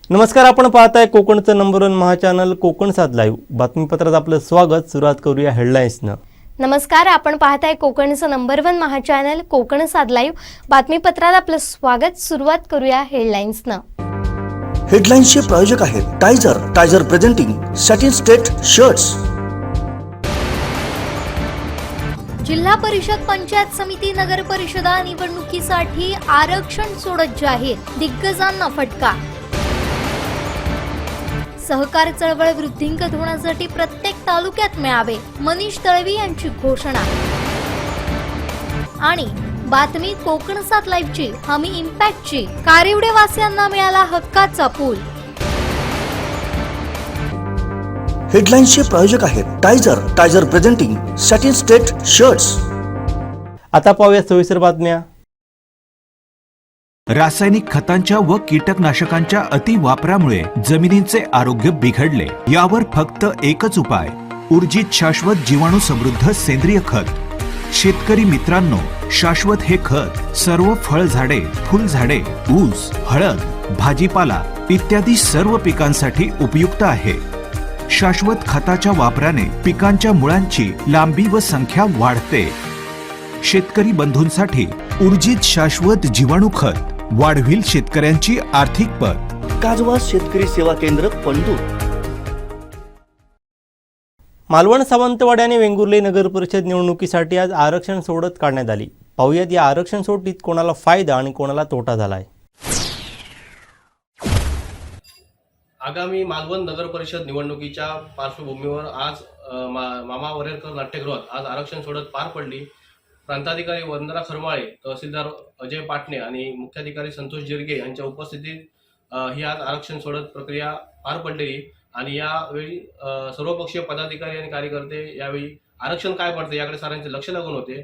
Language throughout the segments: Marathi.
नमस्कार, आपण पाहताय कोकणचं नंबर 1 महाचॅनल कोकण सात लाईव्ह. बातमीपत्रात आपलं स्वागत. सुरुवात करूया हेडलाईन्सनं. नमस्कार, आपण पाहताय कोकणचं नंबर 1 महाचॅनल कोकण सात लाईव्ह. बातमीपत्रात आपलं स्वागत. सुरुवात करूया हेडलाईन्सनं. हेडलाईन्सचे प्रायोजक आहेत टायझर प्रेझेंटिंग सॅटिन स्टेट शर्ट्स. जिल्हा परिषद पंचायत समिती नगर परिषदा निवडणुकीसाठी आरक्षण सोडत जाहीर, दिग्गजांना फटका. सहकार चळवळ वृद्धिंगत होण्यासाठी प्रत्येक तालुक्यात मिळावे, मनीष तळवी यांची घोषणा. आणि बातमी कोकण सात लाईव्हची हमी इम्पॅक्टची. कारिवडे वासियांना मिळाला हक्काचा पूल. हेडलाईन्सचे प्रायोजक आहेत टायझर प्रेझेंटिंग सॅटिन स्टेट शर्ट्स. आता पाहूया सविस्तर बातम्या. रासायनिक खतांच्या व कीटकनाशकांच्या अतिवापरामुळे जमिनींचे आरोग्य बिघडले. यावर फक्त एकच उपाय, ऊर्जित शाश्वत जीवाणू समृद्ध सेंद्रिय खत. शेतकरी मित्रांनो, शाश्वत हे खत सर्व फळझाडे, फुलझाडे, ऊस, हळद, भाजीपाला इत्यादी सर्व पिकांसाठी उपयुक्त आहे. शाश्वत खताच्या वापराने पिकांच्या मुळांची लांबी व संख्या वाढते. शेतकरी बंधूंसाठी ऊर्जित शाश्वत जीवाणू खत वाढविल शेतकऱ्यांची आर्थिक पत. काजवा शेतकरी सेवा केंद्र पंढूर. मालवण, सावंतवाडी आणि वेंगुर्ले नगर परिषद निवडणुकीसाठी आज आरक्षण सोडत काढण्यात आली. पाहूयात या आरक्षण सोडतीत कोणाला फायदा आणि कोणाला तोटा झालाय. आगामी मालवण नगर परिषद निवडणुकीच्या पार्श्वभूमीवर आज मामा वरेरकर नाट्यगृहात आज आरक्षण सोडत पार पडली. प्रांताधिकारी वंदना खरमाळे, तहसीलदार अजय पाटणे आणि मुख्याधिकारी संतोष जिरगे यांच्या उपस्थितीत ही आज आरक्षण सोडत प्रक्रिया पार पडलेली. आणि यावेळी सर्वपक्षीय पदाधिकारी आणि कार्यकर्ते यावेळी आरक्षण काय पडते याकडे साऱ्यांचे लक्ष लागून होते.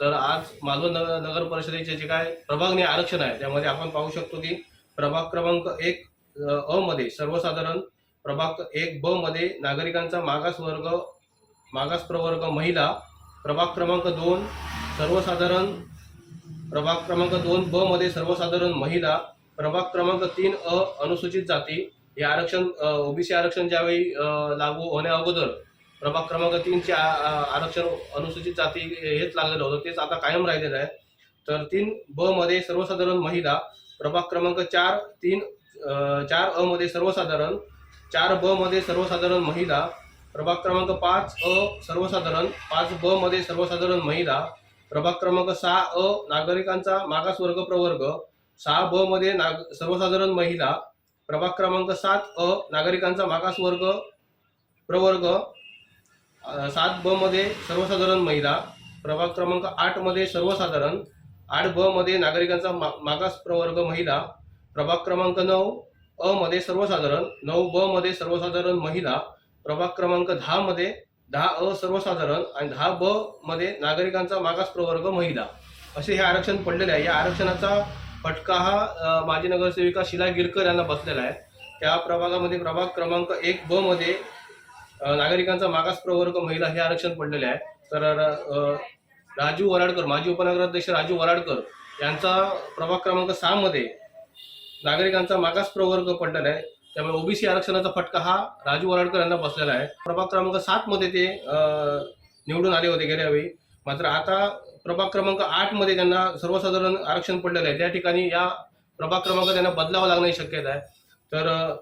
तर आज मालवण नगर परिषदेचे जे काय प्रभागने आरक्षण आहे त्यामध्ये आपण पाहू शकतो की प्रभाग क्रमांक 1 अ मध्ये सर्वसाधारण, प्रभाग 1 ब मध्ये नागरिकांचा मागास प्रवर्ग महिला, प्रभाग क्रमांक 2 सर्वसाधारण, प्रभाग क्रमांक 2 ब मध्ये सर्वसाधारण महिला, प्रभाग क्रमांक 3 अ अनुसूचित जाती. हे आरक्षण ओबीसी आरक्षण ज्यावेळी लागू होण्या अगोदर प्रभाग क्रमांक 3 चे आरक्षण अनुसूचित जाती हेच लागलेलं होतं, तेच आता कायम राहिलेलं आहे. तर 3 ब मध्ये सर्वसाधारण महिला, प्रभाग क्रमांक 4 अ मध्ये सर्वसाधारण, 4 ब मध्ये सर्वसाधारण महिला, प्रभाग क्रमांक 5 अ सर्वसाधारण, 5 ब मध्ये सर्वसाधारण महिला, प्रभाग क्रमांक 6 अ नागरिकांचा मागास वर्ग प्रवर्ग, 6 ब मध्ये सर्वसाधारण महिला, प्रभाग क्रमांक 7 अ नागरिकांचा मागास वर्ग प्रवर्ग, 7 ब मध्ये सर्वसाधारण महिला, प्रभाग क्रमांक 8 मध्ये सर्वसाधारण, 8 ब मध्ये नागरिकांचा मागास प्रवर्ग महिला, प्रभाग क्रमांक 9 अ मध्ये सर्वसाधारण, 9 ब मध्ये सर्वसाधारण महिला, प्रभाग क्रमांक 10 मध्ये 10 अ सर्वसाधारण आणि 10 ब मध्ये नागरिकांचा मागास प्रवर्ग महिला, असे हे आरक्षण पडलेले आहे. या आरक्षणाचा फटका हा माजी नगरसेविका शिला गिरकर यांना बसलेला आहे. त्या प्रभागामध्ये प्रभाग क्रमांक 1 ब मध्ये नागरिकांचा मागास प्रवर्ग महिला हे आरक्षण पडलेले आहे. तर राजू वराडकर, माजी उपनगराध्यक्ष राजू वराडकर यांचा प्रभाग क्रमांक 6 मध्ये नागरिकांचा मागास प्रवर्ग पडलेला आहे. त्यामुळे ओबीसी आरक्षणाचा फटका हा राजू वराडकर यांना बसलेला आहे. प्रभाग क्रमांक 7 मध्ये ते निवडून आले होते गेल्या वेळी, मात्र आता प्रभाग क्रमांक 8 मध्ये त्यांना सर्वसाधारण आरक्षण पडलेलं आहे. त्या ठिकाणी या प्रभाग क्रमांक त्यांना बदलावा लागण्याची शक्यता आहे. तर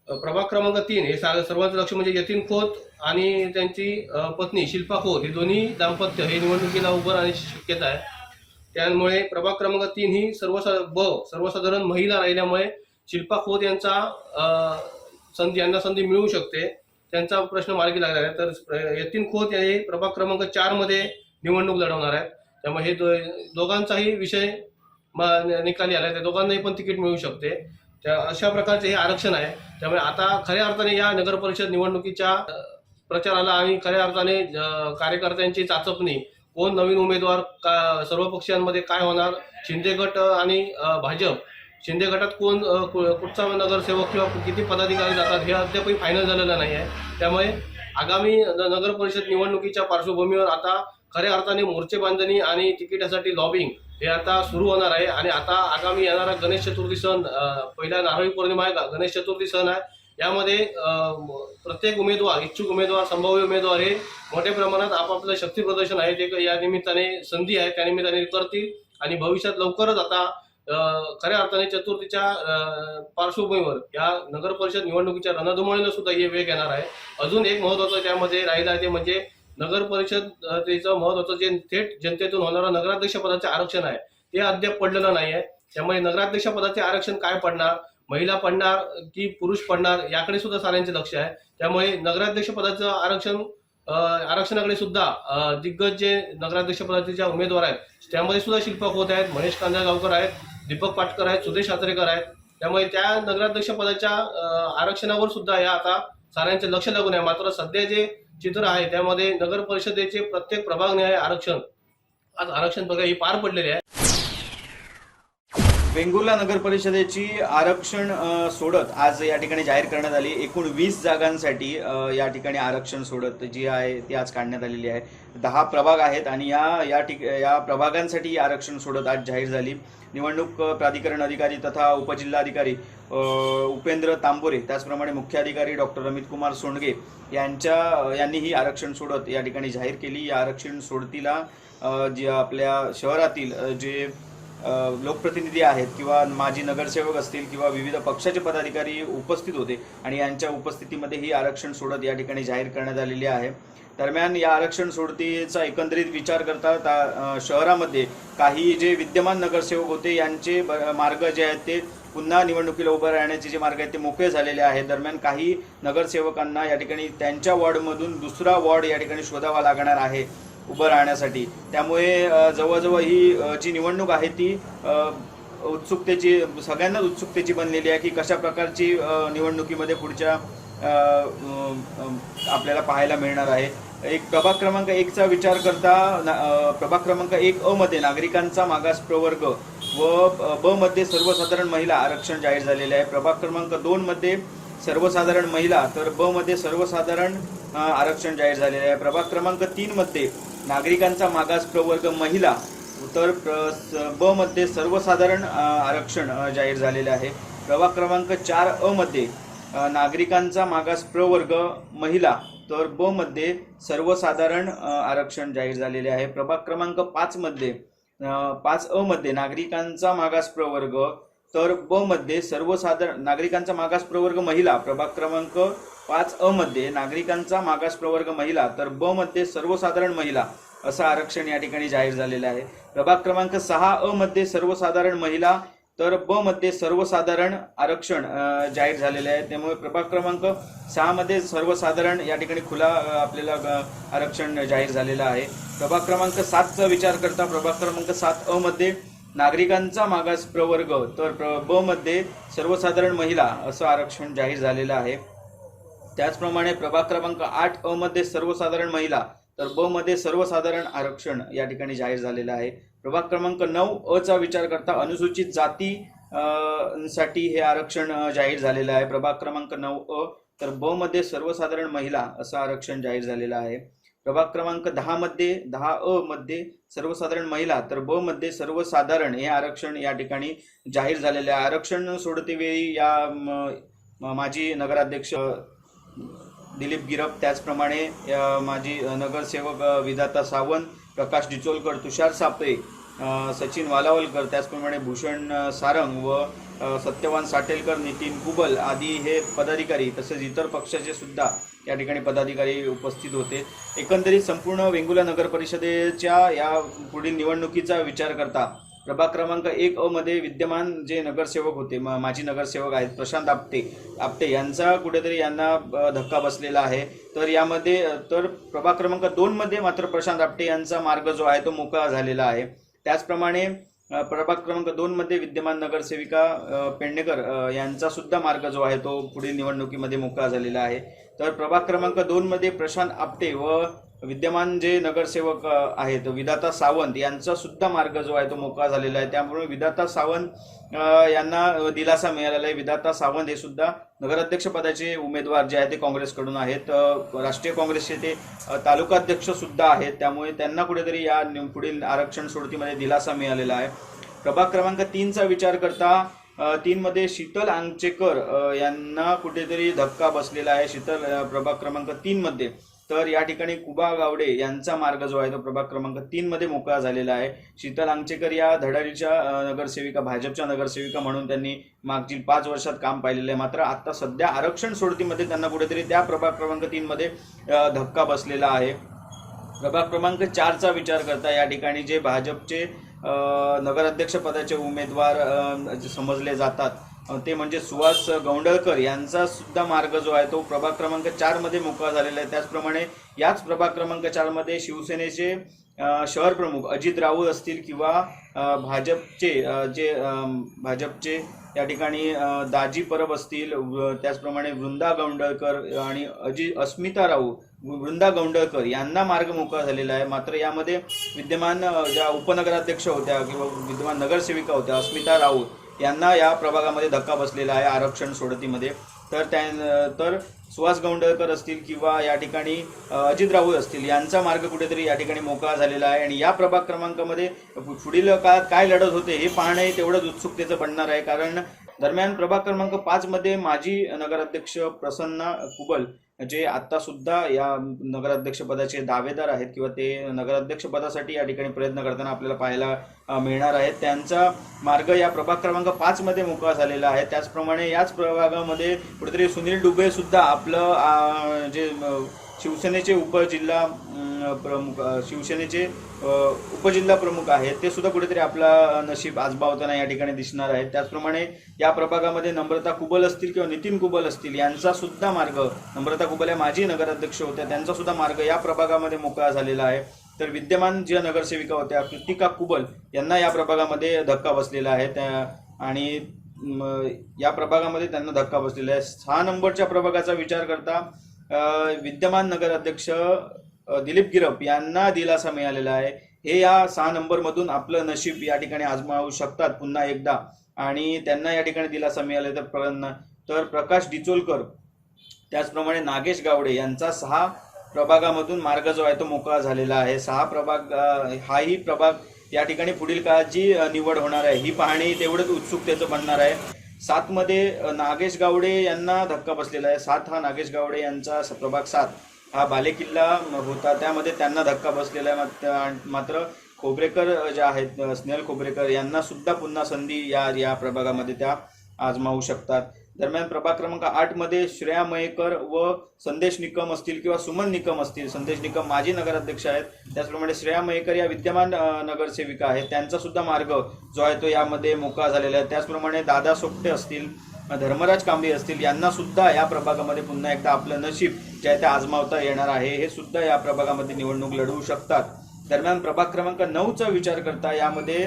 प्रभाग क्रमांक 3 हे सर्वांचं लक्ष म्हणजे यतीन खोत आणि त्यांची पत्नी शिल्पा खोत हे दोन्ही दाम्पत्य हे निवडणुकीला उभं राहण्याची शक्यता आहे. त्यामुळे प्रभाग क्रमांक 3 ही सर्वसाधारण महिला राहिल्यामुळे शिल्पा खोत यांना संधी मिळू शकते, त्यांचा प्रश्न मार्गी लागणार आहे. तर यतीन खोत हे प्रभाग क्रमांक 4 मध्ये निवडणूक लढवणार आहेत. त्यामुळे हे दोघांचाही विषय निकाली आला, त्या दोघांनाही पण तिकीट मिळू शकते. त्या अशा प्रकारचे हे आरक्षण आहे. त्यामुळे आता खऱ्या अर्थाने या नगर परिषद निवडणुकीच्या प्रचाराला आणि खऱ्या अर्थाने कार्यकर्त्यांची चाचपणी, कोण नवीन उमेदवार, सर्व पक्षांमध्ये काय होणार, शिंदे गट आणि भाजप, शिंदे गटात कोण कुठचा नगरसेवक किंवा किती पदाधिकारी जातात हे अद्यापही फायनल झालेलं नाही आहे. त्यामुळे आगामी नगर परिषद निवडणुकीच्या पार्श्वभूमीवर आता खऱ्या अर्थाने मोर्चे बांधणी आणि तिकिटासाठी लॉबिंग हे आता सुरू होणार आहे आणि आता आगामी येणारा गणेश चतुर्थी सण पहिला नारळी पौर्णिमा आहे, गणेश चतुर्थी सण आहे. यामध्ये प्रत्येक उमेदवार, इच्छुक उमेदवार, संभाव्य उमेदवार हे मोठ्या प्रमाणात आपापलं शक्ती प्रदर्शन आहे ते या निमित्ताने संधी आहे त्या निमित्ताने करतील आणि भविष्यात लवकरच आता खऱ्या अर्थाने चतुर्थीच्या पार्श्वभूमीवर या नगर परिषद निवडणुकीच्या रणधुमाळीला सुद्धा हे वेग येणार आहे. अजून एक महत्त्वाचं त्यामध्ये राहिलं आहे ते म्हणजे नगर परिषदेचं महत्त्वाचं जे थेट जनतेतून होणारं नगराध्यक्ष पदाचे आरक्षण आहे ते अद्याप पडलेलं नाही आहे. त्यामुळे नगराध्यक्ष पदाचे आरक्षण काय पडणार, महिला पडणार की पुरुष पडणार याकडे सुद्धा साऱ्यांचे लक्ष आहे. त्यामुळे नगराध्यक्ष पदाचं आरक्षणाकडे सुद्धा दिग्गज जे नगराध्यक्ष पदाचे जे उमेदवार आहेत त्यामध्ये सुद्धा शिल्पा खोत आहेत, महेश कांदळगावकर आहेत, दीपक पाटकर आहेत, सुदेश आचरेकर आहेत. त्यामुळे त्या नगराध्यक्ष पदाच्या आरक्षणावर सुद्धा या आता साऱ्यांचे लक्ष लागून आहे. मात्र सध्या जे चित्र आहे त्यामध्ये नगर परिषदेचे प्रत्येक प्रभागनिहाय आरक्षण आज आरक्षण प्रक्रिया ही पार पडलेली आहे. वेंगुर्ला नगर परिषदेची आरक्षण सोडत आज या ठिकाणी जाहीर करण्यात आली. एकूण 20 जागांसाठी या ठिकाणी आरक्षण सोडत जी आहे ती आज काढण्यात आलेली आहे. 10 प्रभाग आहेत आणि या प्रभागांसाठी आरक्षण सोडत आज जाहीर झाली. निवडणूक प्राधिकरण अधिकारी तथा उपजिल्हाधिकारी उपेंद्र तांबोरे, त्याचप्रमाणे मुख्य अधिकारी डॉक्टर अमित कुमार सोंडगे यांनी ही आरक्षण सोडत या ठिकाणी जाहीर केली. या आरक्षण सोडतीला जे आपल्या शहरातील जे लोकप्रतिनिधी आहेत किंवा माजी नगरसेवक असतील किंवा विविध पक्षाचे पदाधिकारी उपस्थित होते आणि यांच्या उपस्थितीमध्ये ही आरक्षण सोडत या ठिकाणी जाहीर करण्यात आलेली आहे. दरम्यान या आरक्षण सोडतीचा एकंदरीत विचार करता शहरामध्ये काही जे विद्यमान नगरसेवक होते यांचे मार्ग जे आहेत ते पुन्हा निवडणुकीला उभं राहण्याचे जे मार्ग आहेत ते मोकळे झालेले आहेत. दरम्यान काही नगरसेवकांना या ठिकाणी त्यांच्या वॉर्डमधून दुसरा वॉर्ड या ठिकाणी शोधावा लागणार आहे उभं राहण्यासाठी. त्यामुळे जवळजवळ ही जी निवडणूक आहे ती उत्सुकतेची, सगळ्यांनाच उत्सुकतेची बनलेली आहे की कशा प्रकारची निवडणुकीमध्ये पुढच्या आपल्याला पाहायला मिळणार आहे. एक प्रभाग क्रमांक 1चा विचार करता प्रभाग क्रमांक 1 मध्ये नागरिकांचा मागास प्रवर्ग व ब मध्ये सर्वसाधारण महिला आरक्षण जाहीर झालेले आहे. प्रभाग क्रमांक 2 मध्ये सर्वसाधारण महिला तर ब मध्ये सर्वसाधारण आरक्षण जाहीर झालेले आहे. प्रभाग क्रमांक 3 मध्ये नागरिकांचा मागास प्रवर्ग महिला तर ब मध्ये सर्वसाधारण आरक्षण जाहीर झालेले आहे. प्रभाग क्रमांक 4 मध्ये नागरिकांचा मागास प्रवर्ग महिला तर ब मध्ये सर्वसाधारण आरक्षण जाहीर झालेले आहे. प्रभाग क्रमांक 5 मध्ये 5 मध्ये नागरिकांचा मागास प्रवर्ग तर ब मध्ये सर्वसाधारण नागरिकांचा मागास प्रवर्ग महिला. प्रभाग क्रमांक 5 मध्ये नागरिकांचा मागास प्रवर्ग महिला तर ब मध्ये सर्वसाधारण महिला असं आरक्षण या ठिकाणी जाहीर झालेलं आहे. प्रभाग क्रमांक 6 मध्ये सर्वसाधारण महिला तर ब मध्ये सर्वसाधारण आरक्षण जाहीर झालेले आहे. त्यामुळे प्रभाग क्रमांक 6 मध्ये सर्वसाधारण या ठिकाणी खुला आपल्याला आरक्षण जाहीर झालेलं आहे. प्रभाग क्रमांक 7चा विचार करता प्रभाग क्रमांक 7 मध्ये नागरिकांचा मागास प्रवर्ग तर ब मध्ये सर्वसाधारण महिला असं आरक्षण जाहीर झालेलं आहे. त्याचप्रमाणे प्रभाग क्रमांक 8 मध्ये सर्वसाधारण महिला तर ब मध्ये सर्वसाधारण आरक्षण या ठिकाणी जाहीर झालेलं आहे. प्रभाग क्रमांक 9 चा विचार करता अनुसूचित जाती साठी हे आरक्षण जाहीर झालेलं आहे. प्रभाग क्रमांक 9 तर ब मध्ये सर्वसाधारण महिला असं आरक्षण जाहीर झालेलं आहे. प्रभाग क्रमांक 10 मध्ये सर्वसाधारण महिला तर ब मध्ये सर्वसाधारण हे आरक्षण या ठिकाणी जाहीर झालेले आहे. आरक्षण सोडतेवेळी या माजी नगराध्यक्ष दिलीप गिरप, त्याचप्रमाणे माजी नगरसेवक विधाता सावंत, प्रकाश डिचोलकर, तुषार सापळे, सचिन वालावलकर, त्याचप्रमाणे भूषण सारंग व सत्यवान साटेलकर, नितीन कुबल आदी हे पदाधिकारी तसेच इतर पक्षाचे सुद्धा या ठिकाणी पदाधिकारी उपस्थित होते. एकंदरीत संपूर्ण वेंगुर्ला नगर परिषदेच्या या पुढील निवडणुकीचा विचार करता प्रभाग क्रमांक 1 मध्ये विद्यमान जे नगरसेवक होते, माजी नगरसेवक आहेत प्रशांत आपटे यांचा कुठेतरी यांना धक्का बसलेला आहे. तर यामध्ये तर प्रभाग क्रमांक 2 मध्ये मात्र प्रशांत आपटे यांचा मार्ग जो आहे तो मोकळा झालेला आहे. त्याचप्रमाणे प्रभाग क्रमांक 2 मध्ये विद्यमान नगरसेविका पेडणेकर यांचा सुद्धा मार्ग जो आहे तो पुढील निवडणुकीमध्ये मोकळा झालेला आहे. तर प्रभाग क्रमांक 2 मध्ये प्रशांत आपटे व विद्यमान जे नगरसेवक आहेत विधाता सावंत यांचा सुद्धा मार्ग जो आहे तो मोकळा झालेला आहे. त्यामुळे विधाता सावंत यांना दिलासा मिळालेला आहे. विधाता सावंत हे सुद्धा नगराध्यक्ष पदाचे उमेदवार जे आहेत ते काँग्रेसकडून आहेत. राष्ट्रीय काँग्रेसचे ते तालुकाध्यक्ष सुद्धा आहेत. त्यामुळे त्यांना कुठेतरी या पुढील आरक्षण सोडतीमध्ये दिलासा मिळालेला आहे. प्रभाग क्रमांक 3चा विचार करता 3 मध्ये शीतल आंगचेकर यांना कुठेतरी धक्का बसलेला आहे. शीतल प्रभाग क्रमांक 3 मध्ये तर या ठिकाणी कुबा गावडे यांचा मार्ग जो आहे तो प्रभाग क्रमांक 3 मध्ये मोकळा झालेला आहे. शीतल आंगचेकर या धडाडीच्या नगरसेविका, भाजपच्या नगरसेविका म्हणून त्यांनी मागील 5 वर्षात काम पाहिलेलं आहे. मात्र आता सध्या आरक्षण सोडतीमध्ये त्यांना कुठेतरी त्या प्रभाग क्रमांक 3 मध्ये धक्का बसलेला आहे. प्रभाग क्रमांक 4चा विचार करता या ठिकाणी जे भाजपचे नगराध्यक्ष पदाचे उमेदवार समजले जातात ते म्हणजे सुहास गौंडळकर यांचा सुद्धा मार्ग जो आहे तो प्रभाग क्रमांक 4 मध्ये मोकळा झालेला आहे. त्याचप्रमाणे याच प्रभाग क्रमांक 4 मध्ये शिवसेनेचे शहर प्रमुख अजित राऊळ असतील किंवा भाजपचे या ठिकाणी दाजी परब असतील, त्याचप्रमाणे वृंदा गौंडळकर आणि अस्मिता राऊळ, वृंदा गौंडळकर यांना मार्ग मोकळा झालेला आहे. मात्र यामध्ये विद्यमान ज्या उपनगराध्यक्ष होत्या किंवा विद्यमान नगरसेविका होत्या अस्मिता राऊळ यांना या प्रभागामध्ये धक्का बसलेला आहे आरक्षण सोडतीमध्ये. तर सुहास गौंडळकर असतील किंवा या ठिकाणी अजित राऊळ असतील यांचा मार्ग कुठेतरी या ठिकाणी मोकळा झालेला आहे. आणि या प्रभाग क्रमांकामध्ये पुढील काळात काय लढत होते हे पाहणे तेवढंच उत्सुकतेचं बनणार आहे. कारण दरम्यान प्रभाग क्रमांक 5 मध्ये माजी नगराध्यक्ष प्रसन्ना कुबल जे आता सुद्धा या नगराध्यक्ष पदाचे दावेदार आहेत किंवा ते नगराध्यक्ष पदासाठी या ठिकाणी प्रयत्न करताना आपल्याला पाहायला मिळणार आहे. त्यांचा मार्ग या प्रभाग क्रमांक 5 मध्ये मोकळा झालेला आहे. त्याचप्रमाणे याच प्रभागामध्ये कुठेतरी सुनील डुबे सुद्धा आपलं जे शिवसेनेचे उपजिल्हा प्रमुख आहेत ते सुद्धा कुठेतरी आपला नशीब आजमावताना या ठिकाणी दिसणार आहेत. त्याचप्रमाणे या प्रभागामध्ये नम्रता कुबल असतील किंवा नितीन कुबल असतील यांचा सुद्धा मार्ग, नम्रता कुबल या माजी नगराध्यक्ष होत्या त्यांचा सुद्धा मार्ग या प्रभागामध्ये मोकळा झालेला आहे. तर विद्यमान ज्या नगरसेविका होत्या कृतिका कुबल यांना या प्रभागामध्ये धक्का बसलेला आहे आणि या प्रभागामध्ये त्यांना धक्का बसलेला आहे. 6 नंबरच्या प्रभागाचा विचार करता विद्यमान नगराध्यक्ष दिलीप गिरप यांना दिलासा मिळालेला आहे. हे या 6 नंबरमधून आपलं नशीब या ठिकाणी आजमावू शकतात पुन्हा एकदा आणि त्यांना या ठिकाणी दिलासा मिळाला तर प्रकाश डिचोलकर त्याचप्रमाणे नागेश गावडे यांचा 6 प्रभागामधून मार्ग जो आहे तो मोकळा झालेला आहे. 6 प्रभाग हाही प्रभाग या ठिकाणी पुढील काळात जी निवड होणार आहे ही पाहणी तेवढंच उत्सुकतेचं बनणार आहे. 7 मध्ये नागेश गावडे यांना धक्का बसलेला आहे. 7 हा नागेश गावडे यांचा प्रभाग 7 हा बालेकिल्ला होता त्यामध्ये त्यांना धक्का बसलेला आहे. मात्र खोबरेकर ज्या आहेत स्नेहल खोबरेकर यांना सुद्धा पुन्हा संधी या प्रभागामध्ये त्या आजमावू शकतात. दरम्यान प्रभाग क्रमांक 8 मध्ये श्रेया मयेकर व संदेश निकम असतील किंवा सुमन निकम असतील. संदेश निकम माजी नगराध्यक्ष आहेत. त्याचप्रमाणे श्रेया मयेकर या विद्यमान नगरसेविका आहेत. त्यांचा सुद्धा मार्ग जो आहे तो यामध्ये मोकळा झालेला आहे. त्याचप्रमाणे दादा सोपटे असतील, धर्मराज कांबळे असतील यांना सुद्धा या प्रभागामध्ये पुन्हा एकदा आपलं नशीब जे आहे ते आजमावता येणार आहे. हे सुद्धा या प्रभागामध्ये निवडणूक लढवू शकतात. दरम्यान प्रभाग क्रमांक 9चा विचार करता यामध्ये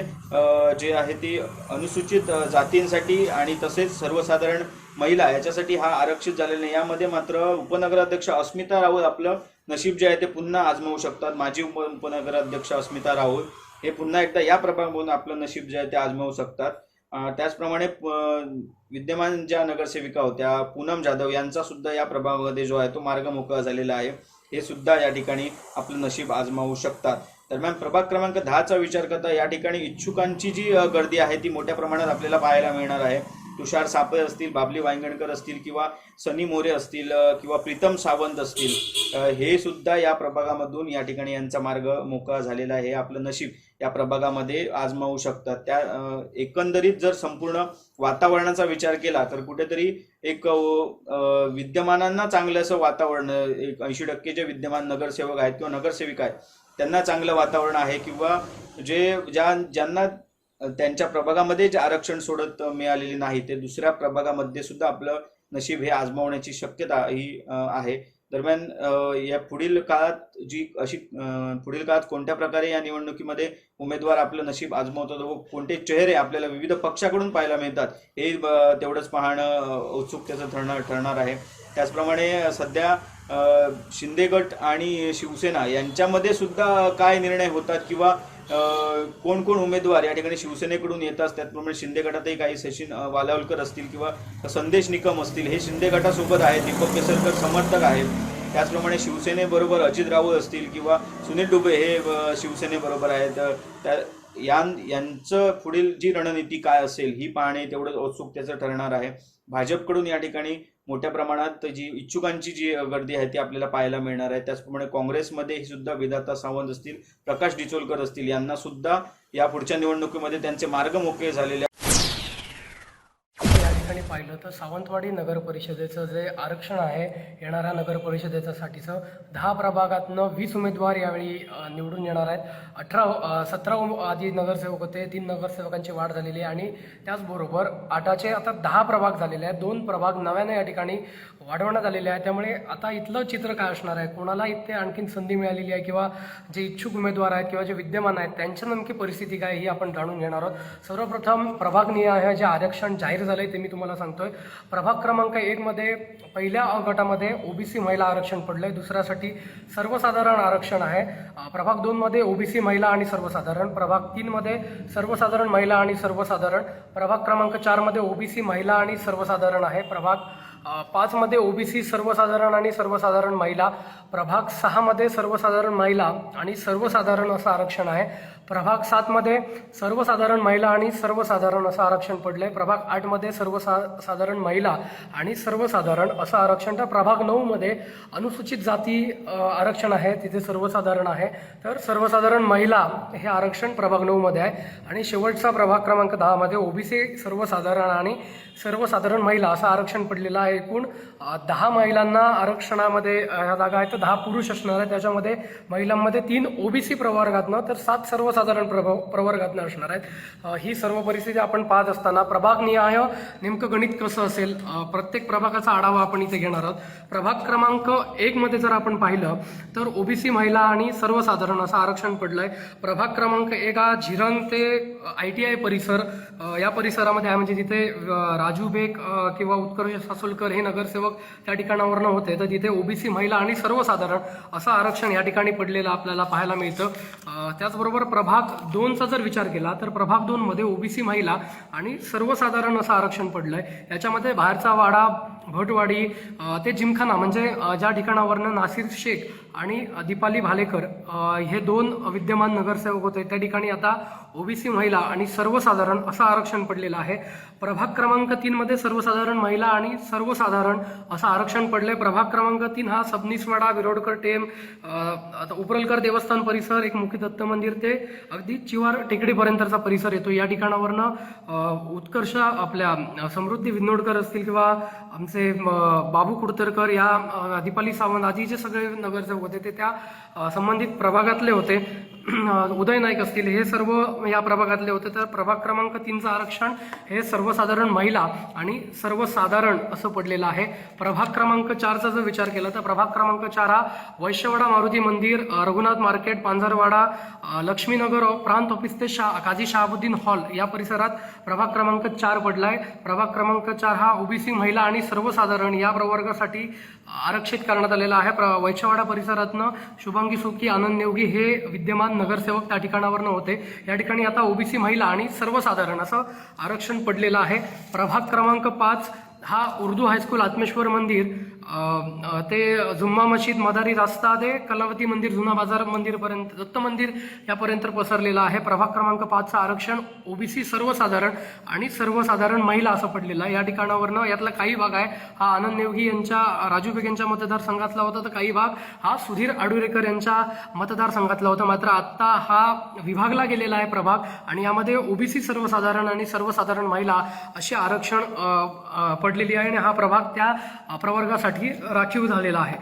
जे आहे ती अनुसूचित जातींसाठी आणि तसेच सर्वसाधारण महिला याच्यासाठी हा आरक्षित झालेला नाही. यामध्ये मात्र उपनगराध्यक्ष अस्मिता राऊळ आपलं नशीब जे आहे ते पुन्हा आजमावू शकतात. माजी उपनगराध्यक्ष अस्मिता राऊळ हे पुन्हा एकदा या प्रभागामधून आपलं नशीब जे आहे ते आजमावू शकतात. त्याचप्रमाणे विद्यमान ज्या नगरसेविका होत्या पूनम जाधव यांचा सुद्धा या प्रभागामध्ये जो आहे तो मार्ग मोकळा झालेला आहे. हे सुद्धा या ठिकाणी आपलं नशीब आजमावू शकतात. दरम्यान प्रभाग क्रमांक 10चा विचार करता या ठिकाणी इच्छुकांची जी गर्दी आहे ती मोठ्या प्रमाणात आपल्याला पाहायला मिळणार आहे. तुषार सापळे असतील, बाबली वांगणकर असतील किंवा सनी मोरे असतील किंवा प्रीतम सावंत असतील हे सुद्धा या प्रभागामधून या ठिकाणी यांचा मार्ग मोकळा झालेला आहे. आपलं नशीब या प्रभागामध्ये आजमावू शकतात. त्या एकंदरीत जर संपूर्ण वातावरणाचा विचार केला तर कुठेतरी एक विद्यमानांना चांगलं असं वातावरण 80% जे विद्यमान नगरसेवक आहेत किंवा नगरसेविका आहेत त्यांना चांगलं वातावरण आहे किंवा ज्यांना त्यांच्या प्रभागामध्ये जे आरक्षण सोडत मिळालेली नाही ते दुसऱ्या प्रभागामध्ये सुद्धा आपलं नशीब हे आजमावण्याची शक्यता ही आहे. दरम्यान या पुढील काळात कोणत्या प्रकारे या निवडणुकीमध्ये उमेदवार आपलं नशीब आजमावतात व कोणते चेहरे आपल्याला विविध पक्षाकडून पाहायला मिळतात हे तेवढंच पाहणं उत्सुकतेचं ठरणार आहे. त्याचप्रमाणे सध्या शिंदे गट आणि शिवसेना यांच्यामध्ये सुद्धा काय निर्णय होतात किंवा कोण कोण उमेदवार या ठिकाणी शिवसेनेकडून येतात, त्याचप्रमाणे शिंदे गटातही काही सचिन वालावलकर असतील किंवा संदेश निकम असतील, हे शिंदे गटासोबत आहेत, दीपक केसरकर समर्थक आहेत. त्याचप्रमाणे शिवसेनेबरोबर अजित राऊत असतील किंवा सुनील डुबे हे शिवसेनेबरोबर आहेत. यांचं पुढील जी रणनीती काय असेल ही पाहणे तेवढंच औत्सुक्याचं ठरणार आहे. भाजपकडून या ठिकाणी मोठ्या प्रमाणात जी इच्छुकांची जी गर्दी आहे ती आपल्याला पाहायला मिळणार आहे. त्याचप्रमाणे काँग्रेसमध्ये सुद्धा विधाता सावंत असतील, प्रकाश डिचोलकर असतील, यांना सुद्धा या पुढच्या निवडणुकीमध्ये त्यांचे मार्ग मोकळे झालेले या ठिकाणी पाहिलं तर सावंतवाडी नगर परिषदेचं जे आरक्षण आहे येणाऱ्या नगर परिषदेसाठीचं 10 प्रभागातनं 20 उमेदवार यावेळी निवडून येणार आहेत. 17 आधी नगरसेवक होते, 3 नगरसेवकांची वाढ झालेली आहे आणि त्याचबरोबर 8चे आता 10 प्रभाग झालेले आहेत. 2 प्रभाग नव्याने या ठिकाणी वाढवण्यात आलेले आहे. त्यामुळे आता इथलं चित्र काय असणार आहे, कोणाला इथे आणखीन संधी मिळालेली आहे किंवा जे इच्छुक उमेदवार आहेत किंवा जे विद्यमान आहेत त्यांच्या नेमकी परिस्थिती काय ही आपण जाणून घेणार आहोत. सर्वप्रथम प्रभागनिहाय जे आरक्षण जाहीर झालंय ते मी तुम्हाला सांगतोय. प्रभाग क्रमांक 1 मध्ये पहिल्या गटामध्ये ओबीसी महिला आरक्षण पडलंय, दुसऱ्यासाठी सर्वसाधारण आरक्षण आहे. प्रभाग 2 मध्ये ओबीसी महिला आणि सर्वसाधारण, प्रभाग 3 मध्ये सर्वसाधारण महिला आणि सर्वसाधारण, प्रभाग क्रमांक 4 मध्ये ओबीसी महिला आणि सर्वसाधारण आहे, प्रभाग 5 मध्ये ओबीसी सर्वसाधारण आणि सर्वसाधारण महिला, प्रभाग 6 मध्ये सर्वसाधारण महिला आणि सर्वसाधारण असं आरक्षण आहे, प्रभाग 7 मध्ये सर्वसाधारण महिला आणि सर्वसाधारण असं आरक्षण पडलंय, प्रभाग 8 मध्ये सर्वसाधारण महिला आणि सर्वसाधारण असं आरक्षण, तर प्रभाग 9 मध्ये अनुसूचित जाती आरक्षण आहे, तिथे सर्वसाधारण आहे, तर सर्वसाधारण महिला हे आरक्षण प्रभाग 9 मध्ये आहे. आणि शेवटचा प्रभाग क्रमांक 10 मध्ये ओबीसी सर्वसाधारण आणि सर्वसाधारण महिला असं आरक्षण पडलेलं आहे. एकूण 10 महिलांना आरक्षणामध्ये ह्या जागा आहेत, तर 10 पुरुष असणार आहे, त्याच्यामध्ये महिलांमध्ये 3 ओबीसी प्रवर्गातनं तर 7 सर्वसाधारण प्रवर्गातनं असणार आहेत. ही सर्व परिस्थिती आपण पाहत असताना प्रभागनिहाय नेमकं गणित कसं असेल, प्रत्येक प्रभागाचा आढावा आपण इथे घेणार आहोत. प्रभाग क्रमांक 1 मध्ये जर आपण पाहिलं तर ओबीसी महिला आणि सर्वसाधारण असं आरक्षण पडलंय. प्रभाग क्रमांक 1 हा झिरन ते ITI परिसर या परिसरामध्ये आहे, म्हणजे जिथे राजू बेग किंवा उत्कर्ष सासोलकर हे नगरसेवक त्या ठिकाणावरनं होते, तर तिथे ओबीसी महिला आणि सर्वसाधारण असं आरक्षण या ठिकाणी पडलेलं आपल्याला पाहायला मिळतं. त्याचबरोबर प्रभाग 2चा जर विचार केला तर प्रभाग 2 मध्ये ओबीसी महिला आणि सर्वसाधारण असं आरक्षण पडलंय. याच्यामध्ये बाहेरचा वाडा, भटवाडी ते जिमखाना म्हणजे ज्या ठिकाणावरनं नासिर शेख आणि दीपाली भालेकर हे 2 विद्यमान नगरसेवक होते, त्या ठिकाणी आता ओबीसी महिला आणि सर्वसाधारण असं आरक्षण पडलेलं आहे. प्रभाग क्रमांक 3 मध्ये सर्वसाधारण महिला आणि सर्वसाधारण असं आरक्षण पडलंय. प्रभाग क्रमांक 3 हा सबनीसवाडा, विरोडकर टेम, उपरलकर देवस्थान परिसर, एक मुखी दत्त मंदिर ते अगदी चिवार टेकडीपर्यंतचा परिसर येतो. या ठिकाणावरनं उत्कर्ष आपल्या समृद्धी विनोडकर असतील किंवा आमचे बाबू कुडतरकर, या दीपाली सावंत आदी जे सगळे नगरसेवक होते ते त्या संबंधित प्रभागातले होते. उदय नाईक असतील, हे सर्व या प्रभागातले होते. तर प्रभाग क्रमांक 3चं आरक्षण हे सर्वसाधारण महिला आणि सर्वसाधारण असं पडलेलं आहे. प्रभाग क्रमांक 4चा जर विचार केला तर प्रभाग क्रमांक 4 हा वैश्यवाडा मारुती मंदिर, रघुनाथ मार्केट, पांझरवाडा, लक्ष्मीनगर प्रांत ऑफिस ते काझी शहाबुद्दीन हॉल या परिसरात प्रभाग क्रमांक 4 पडलाय. प्रभाग क्रमांक 4 हा ओबीसी महिला आणि सर्वसाधारण या प्रवर्गासाठी आरक्षित करण्यात आलेला आहे. वैश्यवाडा परिसरातनं शुभांगी सुकी, आनंद नेवगी हे विद्यमान नगरसेवक त्या ठिकाणावरनं होते. या ठिकाणी आता ओबीसी महिला आणि सर्वसाधारण असं आरक्षण पडलेलं आहे. प्रभाग क्रमांक 5 हा उर्दू हायस्कूल, आत्मेश्वर मंदिर ते जुम्मा मशीद, मदारी रास्ता ते कलावती मंदिर, जुना बाजार मंदिरपर्यंत, दत्त मंदिर यापर्यंत पसरलेला आहे. प्रभाग क्रमांक 5चं आरक्षण ओबीसी सर्वसाधारण आणि सर्वसाधारण महिला असं पडलेलं आहे. या ठिकाणावरनं यातला काही भाग आहे हा आनंद नेवगी यांच्या, राजू बेग यांच्या मतदारसंघातला होता, तर काही भाग हा सुधीर आडुरेकर यांच्या मतदारसंघातला होता. मात्र आता हा विभागला गेलेला आहे प्रभाग, आणि यामध्ये ओबीसी सर्वसाधारण आणि सर्वसाधारण महिला असे आरक्षण पडलेली आहे आणि हा प्रभाग त्या प्रवर्गासाठी राखीव झालेला आहे.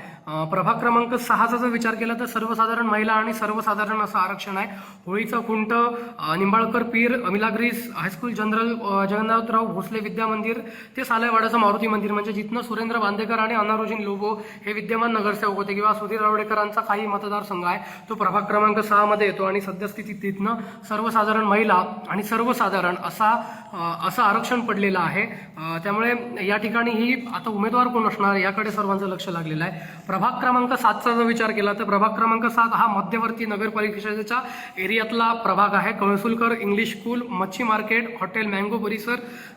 प्रभाग क्रमांक 6चा जर विचार केला तर सर्वसाधारण महिला आणि सर्वसाधारण असं आरक्षण आहे. होळीचा खुंट, निंबाळकर पीर, मिलाग्रीस हायस्कूल, जनरल जगन्नाथराव भोसले विद्या मंदिर ते सालेवाड्याचं मारुती मंदिर, म्हणजे जिथनं सुरेंद्र बांदेकर आणि अनारोजीन लोबो हे विद्यमान नगरसेवक होते किंवा सुधीर रावडेकरांचा काही मतदारसंघ आहे तो प्रभाग क्रमांक 6 मध्ये येतो. आणि सद्यस्थितीत तिथनं सर्वसाधारण महिला आणि सर्वसाधारण असं आरक्षण पडलेलं आहे. त्यामुळे या ठिकाणी ही आता उमेदवार कोण असणार याकडे सर्वांचं लक्ष लागलेलं आहे. प्रभाग क्रमांक 7चा जर विचार केला तर प्रभाग क्रमांक 7 हा मध्यवर्ती नगर परिषदेच्या एरियातला प्रभाग आहे. कळसुलकर इंग्लिश स्कूल, मच्छी मार्केट, हॉटेल मँगो परिसर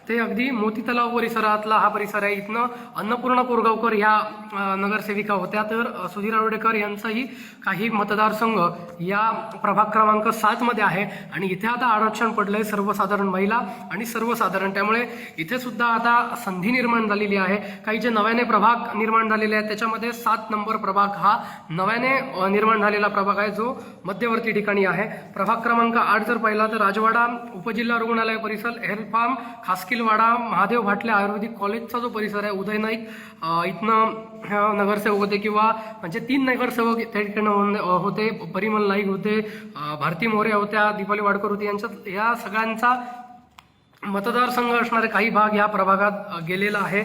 ते अगदी मोती तलाव परिसरातला हा परिसर आहे. इथनं अन्नपूर्णा कोरगावकर ह्या नगरसेविका होत्या, तर सुधीर आरोडेकर यांचाही काही मतदारसंघ या प्रभाग क्रमांक 7 मध्ये आहे. आणि इथे आता आरक्षण पडलंय सर्वसाधारण महिला आणि सर्वसाधारण, त्यामुळे इथे सुद्धा आता संधी निर्माण झालेली आहे. काही जे नव्याने प्रभाग निर्माण झालेले आहेत त्याच्यामध्ये 7 नंबर प्रभाग हा नव्याने निर्माण झालेला प्रभाग आहे, जो मध्यवर्ती ठिकाणी आहे. प्रभाग क्रमांक 8 जर पाहिला तर राजवाडा उपजिल्हा रुग्णालय परिसर, हेल्थ फार्म, खासकीलवाडा, महादेव भाटले आयुर्वेदिक कॉलेजचा जो परिसर आहे, उदय नाईक इथनं नगरसेवक होते, किंवा म्हणजे 3 नगरसेवक त्या ठिकाणी होते. परिमल नाईक होते, भारती मोरे होत्या, दीपाली वाडकर होती. यांच्यात या सगळ्यांचा मतदारसंघ असणारे काही भाग या प्रभागात गेलेला आहे.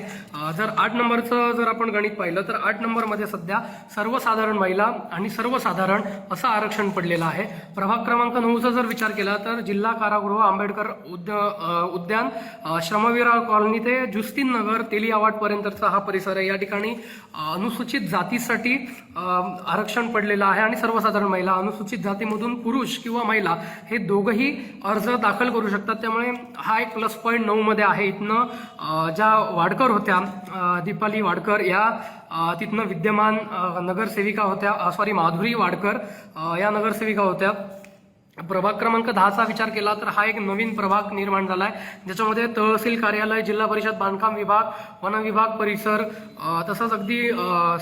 जर 8 नंबरचं जर आपण गणित पाहिलं तर 8 नंबरमध्ये सध्या सर्वसाधारण महिला आणि सर्वसाधारण असं आरक्षण पडलेलं आहे. प्रभाग क्रमांक 9चा जर विचार केला तर जिल्हा कारागृह, आंबेडकर उद्यान, श्रमवीर कॉलनी ते जुस्तीन नगर, तेलियावाड पर्यंतचा हा परिसर आहे. या ठिकाणी अनुसूचित जातीसाठी आरक्षण पडलेलं आहे आणि सर्वसाधारण महिला, अनुसूचित जातीमधून पुरुष किंवा महिला हे दोघंही अर्ज दाखल करू शकतात. त्यामुळे हा एक प्लस पॉईंट 9 मध्ये आहे. इथनं ज्या वाडकर होत्या, दीपाली वाडकर या तिथनं विद्यमान नगरसेविका होत्या, माधुरी वाडकर या नगरसेविका होत्या. प्रभाग क्रमांक 10चा विचार केला तर हा एक नवीन प्रभाग निर्माण झाला आहे, ज्याच्यामध्ये तहसील कार्यालय, जिल्हा परिषद बांधकाम विभाग, वन विभाग परिसर, तसंच अगदी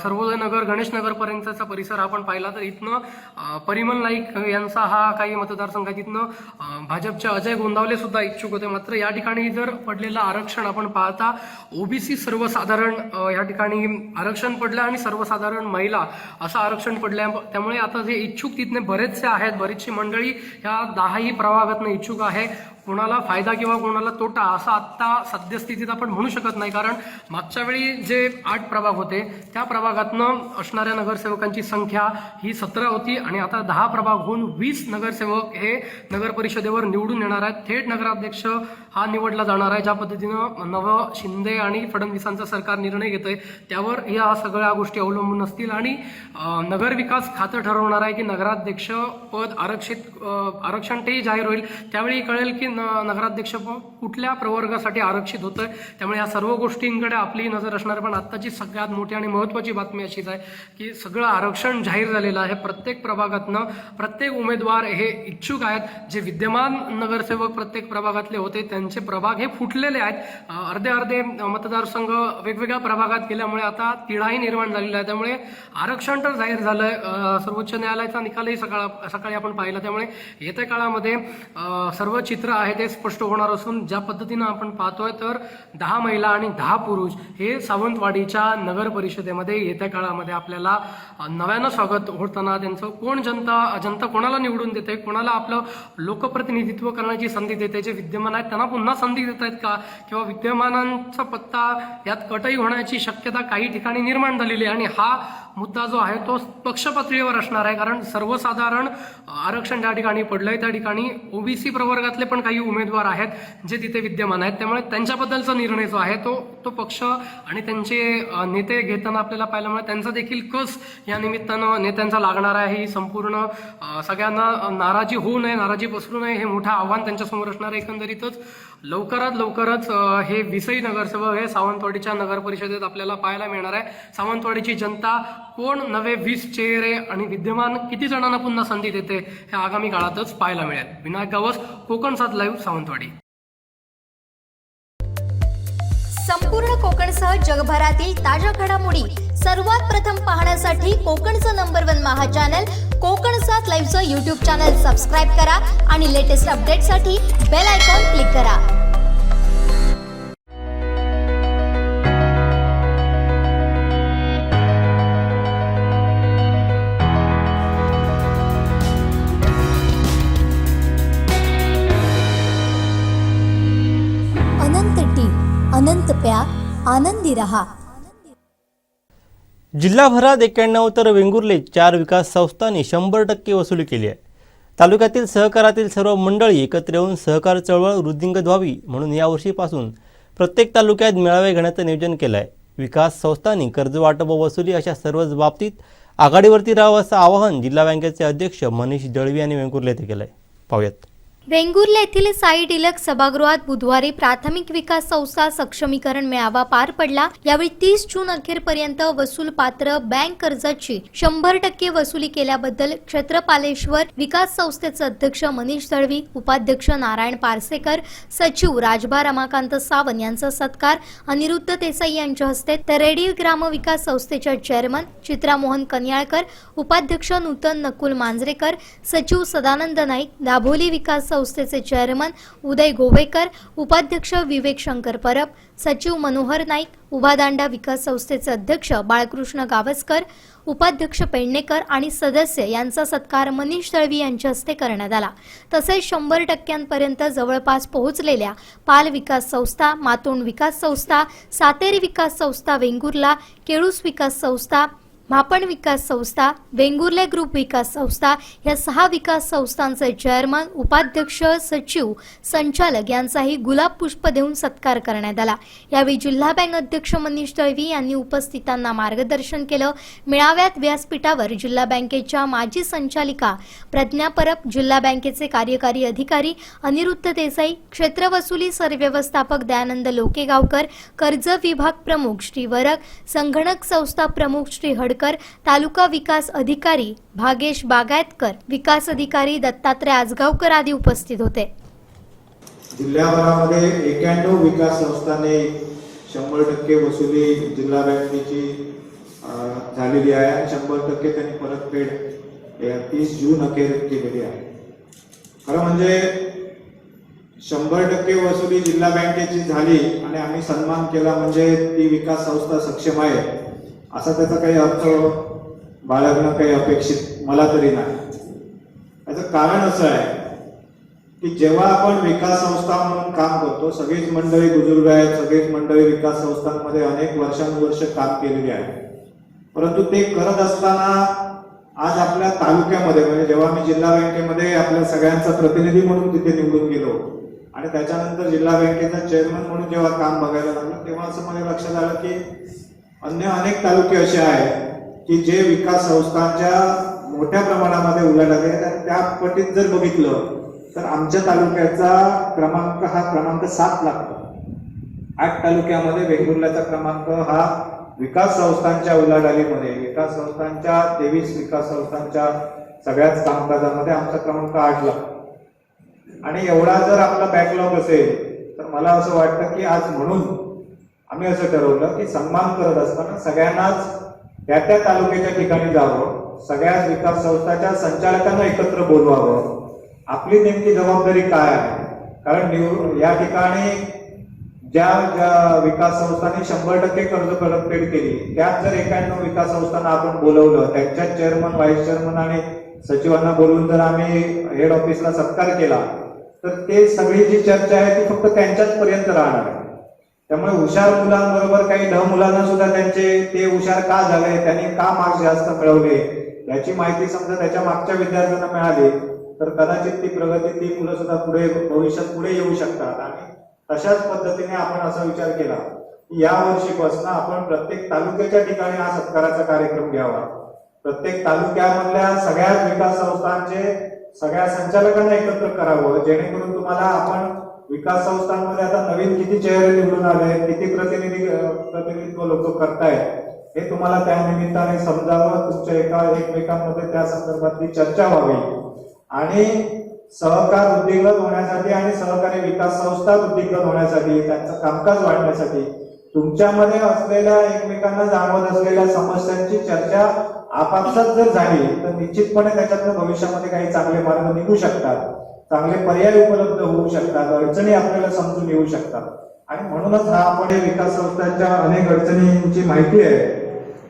सर्वोदय नगर, गणेश नगर पर्यंतचा परिसर आपण पाहिला तर इथनं परिमल नाईक यांचा हा काही मतदारसंघ आहे. तिथनं भाजपचे अजय गोंदावले सुद्धा इच्छुक होते. मात्र या ठिकाणी जर पडलेलं आरक्षण आपण पाहता ओबीसी सर्वसाधारण या ठिकाणी आरक्षण पडलं आणि सर्वसाधारण महिला असं आरक्षण पडलं. त्यामुळे आता जे इच्छुक तिथले बरेचसे आहेत, बरीचशी मंडळी या 10ही प्रभागातनं इच्छुक आहे. कोणाला फायदा किंवा कोणाला तोटा असं आत्ता सद्यस्थितीत आपण म्हणू शकत नाही, कारण मागच्या वेळी जे 8 प्रभाग होते त्या प्रभागातनं असणाऱ्या नगरसेवकांची संख्या ही 17 होती आणि आता 10 प्रभाग होऊन 20 नगरसेवक हे नगर परिषदेवर निवडून येणार आहेत. थेट नगराध्यक्ष हा निवडला जाणार आहे. ज्या पद्धतीनं नवं शिंदे आणि फडणवीसांचं सरकार निर्णय घेतोय त्यावर या सगळ्या गोष्टी अवलंबून असतील आणि नगरविकास खातं ठरवणार आहे की नगराध्यक्ष पद आरक्षण तेही जाहीर होईल. त्यावेळी कळेल की नगराध्यक्ष कुठल्या प्रवर्गासाठी आरक्षित होतंय. त्यामुळे या सर्व गोष्टींकडे आपली नजर असणार. पण आत्ताची सगळ्यात मोठी आणि महत्त्वाची बातमी अशीच आहे की सगळं आरक्षण जाहीर झालेलं आहे. प्रत्येक प्रभागातनं प्रत्येक उमेदवार हे इच्छुक आहेत. जे विद्यमान नगरसेवक प्रत्येक प्रभागातले होते त्यांचे प्रभाग हे फुटलेले आहेत. अर्धे मतदारसंघ वेगवेगळ्या प्रभागात गेल्यामुळे आता तिढाही निर्माण झालेला आहे. त्यामुळे आरक्षण तर जाहीर झालंय. सर्वोच्च न्यायालयाचा निकालही सकाळी आपण पाहिला. त्यामुळे येत्या काळामध्ये सर्व चित्र आहे ते स्पष्ट होणार असून ज्या पद्धतीनं आपण पाहतोय तर 10 महिला आणि 10 पुरुष हे सावंतवाडीच्या नगर परिषदेमध्ये येत्या काळामध्ये आपल्याला नव्यानं स्वागत होताना त्यांचं कोण जनता कोणाला निवडून देते, कोणाला आपलं लोकप्रतिनिधित्व करण्याची संधी देते, जे विद्यमान आहेत त्यांना पुन्हा संधी देत आहेत का, किंवा विद्यमानांचा पत्ता यात कटही होण्याची शक्यता काही ठिकाणी निर्माण झालेली आहे. आणि हा मुद्दा जो आहे तो पक्ष पातळीवर असणार आहे, कारण सर्वसाधारण आरक्षण ज्या ठिकाणी पडलंय त्या ठिकाणी ओबीसी प्रवर्गातले पण काही उमेदवार आहेत जे तिथे विद्यमान आहेत. त्यामुळे त्यांच्याबद्दलचा निर्णय जो आहे तो पक्ष आणि त्यांचे नेते घेताना आपल्याला पाहायला मिळेल. त्यांचा देखील कस या निमित्तानं नेत्यांचा लागणार आहे. ही संपूर्ण सगळ्यांना नाराजी होऊ नये, नाराजी पसरू नये हे मोठं आव्हान त्यांच्यासमोर असणार आहे. एकंदरीतच लवकरच हे 20ही नगरसेवक हे सावंतवाडीच्या नगर परिषदेत आपल्याला पाहायला मिळणार आहे. सावंतवाडीची जनता कोण नवे 20 चेहरे आणि विद्यमान किती जणांना पुन्हा संधी देते हे आगामी काळातच पाहायला मिळेल. विनायक गावस, कोकण 7 लाईव्ह, सावंतवाडी. संपूर्ण कोकणसह जगभरातील ताज्या घडामोडी सर्वात प्रथम पाहण्यासाठी कोकणचं नंबर 1 महा चॅनल कोकण 7 लाईव्हचं यूट्यूब चॅनल सबस्क्राईब करा आणि लेटेस्ट अपडेटसाठी बेल आयकॉन क्लिक करा. अनंत टी, अनंत प्या, आनंदी रहा. जिल्हाभरात 91 तर वेंगुर्लेत 4 विकास संस्थांनी 100% वसुली केली आहे. तालुक्यातील सहकारातील सर्व मंडळी एकत्र येऊन सहकार चळवळ वृद्धिंगत व्हावी म्हणून यावर्षीपासून प्रत्येक तालुक्यात मेळावे घेण्याचं नियोजन केलं आहे. विकास संस्थांनी कर्ज वाटप व वसुली अशा सर्वच बाबतीत आघाडीवरती राहावं असं आवाहन जिल्हा बँकेचे अध्यक्ष मनीष दळवी यांनी वेंगुर्ले येथे केलं आहे. पाहूयात. वेंगुर्ले येथील साई डिलक्स सभागृहात बुधवारी प्राथमिक विकास संस्था सक्षमीकरण मेळावा पार पडला. यावेळी 30 जून अखेरपर्यंत वसूल पात्र बँक कर्जाची 100% वसुली केल्याबद्दल क्षेत्रपालेश्वर विकास संस्थेचे अध्यक्ष मनीष दळवी, उपाध्यक्ष नारायण पारसेकर, सचिव राजभा रमाकांत सावंत यांचा सत्कार अनिरुद्ध देसाई यांच्या हस्ते, तर रेडिओ ग्राम विकास संस्थेच्या चेअरमन चित्रा मोहन कन्याळकर, उपाध्यक्ष नूतन नकुल मांजरेकर, सचिव सदानंद नाईक, दाभोली विकास संस्थेचे चेअरमन उदय गोवेकर, उपाध्यक्ष विवेक शंकर परब, सचिव मनोहर नाईक, उभादांडा विकास संस्थेचे अध्यक्ष बाळकृष्ण गावस्कर, उपाध्यक्ष पेडणेकर आणि सदस्य यांचा सत्कार मनीष दळवी यांच्या हस्ते करण्यात आला. तसेच 100% जवळपास पोहोचलेल्या पाल विकास संस्था, मातोंड विकास संस्था, सातेरी विकास संस्था वेंगुर्ला, केळूस विकास संस्था, मापण विकास संस्था, वेंगुर्ले ग्रुप विकास संस्था या 6 विकास संस्थांचे चेअरमन, उपाध्यक्ष, सचिव, संचालक यांचाही गुलाब पुष्प देऊन सत्कार करण्यात आला. यावेळी जिल्हा बँक अध्यक्ष मनीष दळवी यांनी उपस्थितांना मार्गदर्शन केलं. मेळाव्यात व्यासपीठावर जिल्हा बँकेच्या माजी संचालिका प्रज्ञा परब, जिल्हा बँकेचे कार्यकारी अधिकारी अनिरुद्ध देसाई, क्षेत्र वसुली सरव्यवस्थापक दयानंद लोकेगावकर, कर्ज विभाग प्रमुख श्री वरक, संगणक संस्था प्रमुख श्री हडकर, तालुका विकास अधिकारी भागेश बागायतकर, विकास अधिकारी दत्तात्रय आजगावकर आदी उपस्थित होते. जिल्ह्याभरामध्ये 91 विकास संस्थांनी 100% वसुली जिल्हा बँकेची झालेली आहे आणि 100% त्यांनी परतफेड 30 जून अखेर केलेली आहे. खरं म्हणजे 100% वसुली जिल्हा बँकेची झाली आणि आम्ही सन्मान केला म्हणजे ती विकास संस्था सक्षम आहे असा त्याचा काही अर्थ बाळगणं काही अपेक्षित मला तरी नाही. याचं कारण असं आहे की जेव्हा आपण विकास संस्था म्हणून काम करतो, सगळीच मंडळी बुजुर्ग आहेत, सगळीच मंडळी विकास संस्थांमध्ये अनेक वर्षानुवर्ष काम केलेली आहे, परंतु ते करत असताना आज आपल्या तालुक्यामध्ये म्हणजे जेव्हा मी जिल्हा बँकेमध्ये आपल्या सगळ्यांचा प्रतिनिधी म्हणून तिथे निवडून गेलो आणि त्याच्यानंतर जिल्हा बँकेचा चेअरमन म्हणून जेव्हा काम बघायला लागलो तेव्हा असं माझ्या लक्षात आलं की अन्य अनेक तालुके असे आहेत की जे विकास संस्थांच्या मोठ्या प्रमाणामध्ये उलाढाल आहेत आणि त्या पटीत जर बघितलं तर आमच्या तालुक्याचा क्रमांक हा क्रमांक 7 लागतो. 8 तालुक्यामध्ये वेंगुर्ल्याचा क्रमांक हा विकास संस्थांच्या उलाढालीमध्ये, विकास संस्थांच्या 23 विकास संस्थांच्या सगळ्याच कामकाजामध्ये आमचा क्रमांक 8 लागतो. आणि एवढा जर आपला बॅकलॉग असेल तर मला असं वाटतं की आज म्हणून आम्ही असं ठरवलं की सन्मान करत असताना सगळ्यांनाच त्या त्या तालुक्याच्या ठिकाणी जावं, सगळ्याच विकास संस्थांच्या संचालकांना एकत्र बोलवावं, आपली नेमकी जबाबदारी काय आहे. कारण या ठिकाणी ज्या विकास संस्थांनी 100% कर्ज परतफेड केली त्यात जर 91 विकास संस्थांना आपण बोलवलं, त्यांच्या चेअरमन, व्हाईस चेअरमन आणि सचिवांना बोलवून जर आम्ही हेड ऑफिसला सत्कार केला तर ते सगळी जी चर्चा आहे ती फक्त त्यांच्याच पर्यंत राहणार आहे. त्यामुळे हुशार मुलांबरोबर काही ढ मुलांना सुद्धा ते हुशार का झाले, त्यांनी का मार्क्स जास्त मिळवले याची माहिती समजा त्याच्या मागच्या विद्यार्थ्यांना मिळाली तर कदाचित ती प्रगती ती मुलं सुद्धा पुढे भविष्यात पुढे येऊ शकतात. आणि तशाच पद्धतीने आपण असा विचार केला की या वर्षीपासून आपण प्रत्येक तालुक्याच्या ठिकाणी हा सत्काराचा कार्यक्रम घ्यावा. प्रत्येक तालुक्यामधल्या सगळ्याच विकास संस्थांचे सगळ्या संचालकांना एकत्र करावं, जेणेकरून तुम्हाला आपण विकास संस्थांमध्ये आता नवीन किती चेहरे निवडून आले, किती प्रतिनिधित्व लोक करतायत हे तुम्हाला त्या निमित्ताने समजावं, तुमच्या एकमेकांमध्ये त्या संदर्भातली चर्चा व्हावी आणि सहकार उद्दीपक होण्यासाठी आणि सहकारी विकास संस्था उद्दीपक होण्यासाठी, त्यांचं कामकाज वाढण्यासाठी तुमच्यामध्ये असलेल्या एकमेकांना जाणवत असलेल्या समस्यांची चर्चा आपापसात जर झाली तर निश्चितपणे त्याच्यातून भविष्यामध्ये काही चांगले मार्ग निघू शकतात, चांगले पर्याय उपलब्ध होऊ शकतात, अडचणी आपल्याला समजून येऊ शकतात. आणि म्हणूनच हा आपण विकास संस्थांच्या अनेक अडचणींची माहिती आहे.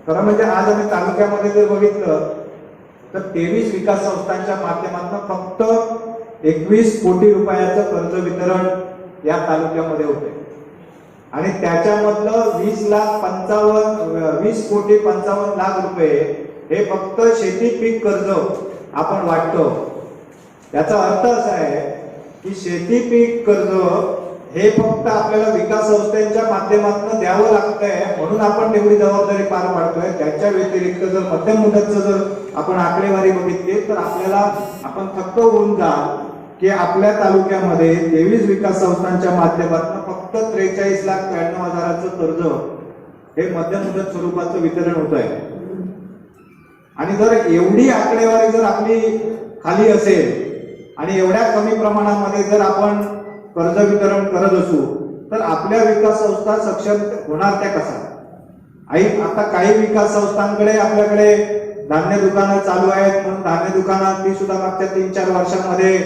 खरं म्हणजे आज आम्ही तालुक्यामध्ये जर बघितलं तर 23 विकास संस्थांच्या माध्यमातून फक्त 21 कोटी रुपयाचं कर्ज वितरण या तालुक्यामध्ये होते आणि त्याच्यामधलं 20 कोटी 55 लाख रुपये हे फक्त शेती पीक कर्ज आपण वाटतो. याचा अर्थ असा आहे की शेती पीक कर्ज हे फक्त आपल्याला विकास संस्थांच्या माध्यमातून द्यावं लागतंय म्हणून आपण तेवढी जबाबदारी पार पाडतोय. त्याच्या व्यतिरिक्त जर मध्यम मुदतचं जर आपण आकडेवारी बघितली तर आपल्याला आपण थक्क होऊन जा की आपल्या तालुक्यामध्ये 23 विकास संस्थांच्या माध्यमातून फक्त 43,93,000चं कर्ज हे मध्यम मुदत स्वरूपाचं वितरण होत आहे. आणि जर एवढी आकडेवारी जर आपली खाली असेल आणि एवढ्या कमी प्रमाणामध्ये जर आपण कर्ज वितरण करत असू तर आपल्या विकास संस्था सक्षम होणार त्या कसा? आता काही विकास संस्थांकडे आपल्याकडे धान्य दुकानं चालू आहेत म्हणून धान्य दुकानात ती सुद्धा मागच्या 3-4 वर्षांमध्ये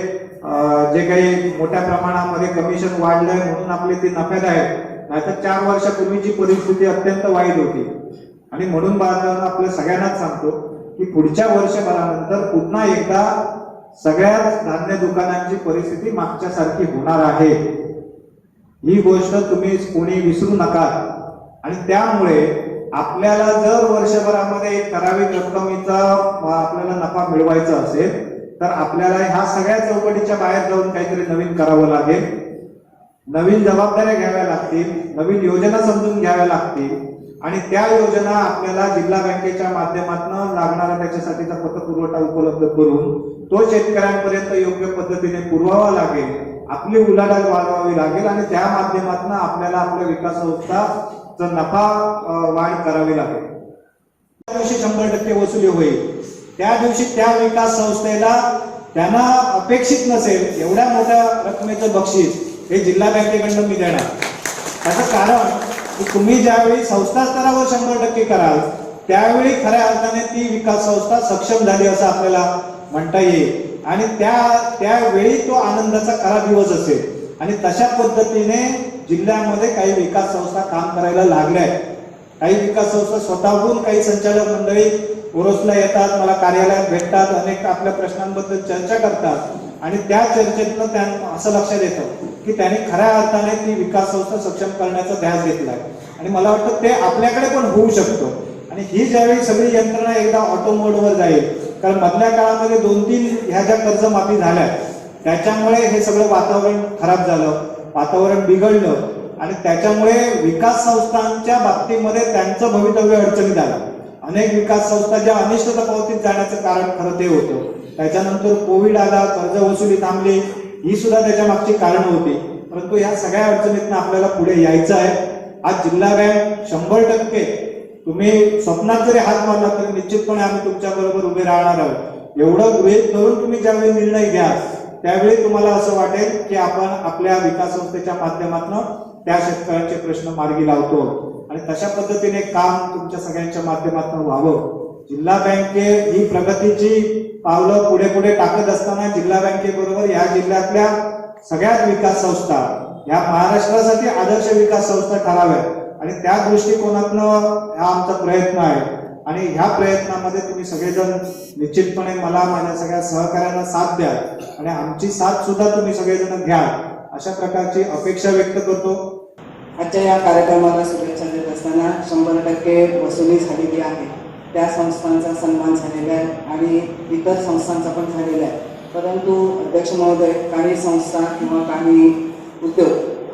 जे काही मोठ्या प्रमाणामध्ये कमिशन वाढलंय म्हणून आपली ती नफ्यात आहे. नाहीतर 4 वर्षापूर्वीची परिस्थिती अत्यंत वाईट होती. आणि म्हणून आपल्या सगळ्यांनाच सांगतो की पुढच्या वर्षभरानंतर पुन्हा एकदा सगळ्याच धान्य दुकानांची परिस्थिती मागच्या सारखी होणार आहे. ही गोष्ट तुम्ही कोणी विसरू नका. आणि त्यामुळे आपल्याला जर वर्षभरामध्ये एक ठराविक रक्कमीचा आपल्याला नफा मिळवायचा असेल तर आपल्याला ह्या सगळ्या चौकटीच्या बाहेर जाऊन काहीतरी नवीन करावं लागेल. नवीन जबाबदाऱ्या घ्याव्या लागतील, नवीन योजना समजून घ्याव्या लागतील आणि त्या योजना आपल्याला जिल्हा बँकेच्या माध्यमातून लागणारा त्याच्यासाठीचा पतपुरवठा उपलब्ध करून तो शेतकऱ्यांपर्यंत योग्य पद्धतीने पुरवावा लागेल. आपली उलाढाल वाढवावी लागेल आणि त्या माध्यमातून आपल्याला आपल्या विकास संस्थाचा नफा वाढ करावी लागेल. त्या दिवशी 100% वसुली होईल. त्या दिवशी त्या विकास संस्थेला त्यांना अपेक्षित नसेल एवढ्या मोठ्या रकमेचं बक्षीस हे जिल्हा बँकेकडून मी देणार. त्याचं कारण की तुम्ही ज्यावेळी संस्था स्तरावर 100% कराल त्यावेळी खऱ्या अर्थाने ती विकास संस्था सक्षम झाली असं आपल्याला म्हणता येईल. आणि त्यावेळी तो आनंदाचा खरा दिवस असेल. आणि तशा पद्धतीने जिल्ह्यामध्ये काही विकास संस्था काम करायला लागल्या आहेत. काही विकास संस्था स्वतःहून काही संचालक मंडळी ओरोसला येतात, मला कार्यालयात भेटतात, अनेक आपल्या प्रश्नांबद्दल चर्चा करतात आणि त्या चर्चेतनं त्यांना असं लक्षात येतं की त्यांनी खऱ्या अर्थाने ती विकास संस्था सक्षम करण्याचा ध्यास घेतलाय. आणि मला वाटतं ते आपल्याकडे पण होऊ शकतं. आणि ही ज्यावेळी सगळी यंत्रणा एकदा ऑटो मोडवर जाईल, कारण मधल्या काळामध्ये 2-3 ह्या ज्या कर्जमाफी झाल्या त्याच्यामुळे हे सगळं वातावरण खराब झालं, वातावरण बिघडलं आणि त्याच्यामुळे विकास संस्थांच्या बाबतीमध्ये त्यांचं भवितव्य अडचणीत आलं. अनेक विकास संस्था ज्या अनिष्टता पावतीत जाण्याचं कारण खरं ते होतं. त्याच्यानंतर कोविड आला, कर्ज वसुली थांबली, ही सुद्धा त्याच्या मागची कारण होती. परंतु ह्या सगळ्या अडचणीतनं आपल्याला पुढे यायचं आहे. आज जिल्हा बँक 100% तुम्ही स्वप्नात जरी हात मारला तरी निश्चितपणे आम्ही तुमच्या बरोबर उभे राहणार आहोत. एवढं गृहीत धरून तुम्ही ज्यावेळी निर्णय घ्या त्यावेळी तुम्हाला असं वाटेल की आपण आपल्या विकास संस्थेच्या माध्यमातून त्या शेतकऱ्यांचे प्रश्न मार्गी लावतो आणि तशा पद्धतीने काम तुमच्या सगळ्यांच्या माध्यमातून व्हावं. जिल्हा बँके ही प्रगतीची पावलं पुढे पुढे टाकत असताना जिल्हा बँकेबरोबर या जिल्ह्यातल्या सगळ्याच विकास संस्था या महाराष्ट्रासाठी आदर्श विकास संस्था ठराव्यात आणि त्या दृष्टिकोनातून हा आमचा प्रयत्न आहे. आणि ह्या प्रयत्नामध्ये तुम्ही सगळेजण निश्चितपणे मला माझ्या सगळ्या सहकार्यांना साथ द्या आणि आमची साथ सुद्धा तुम्ही सगळेजण घ्या अशा प्रकारची अपेक्षा व्यक्त करतो. आजच्या या कार्यक्रमाला शुभेच्छा देत असताना 100% वसुली झालेली आहे. त्या संस्थांचा सन्मान झालेला आहे आणि इतर संस्थांचा पण झालेला आहे. परंतु अध्यक्ष महोदय, काही संस्था किंवा काही उद्योग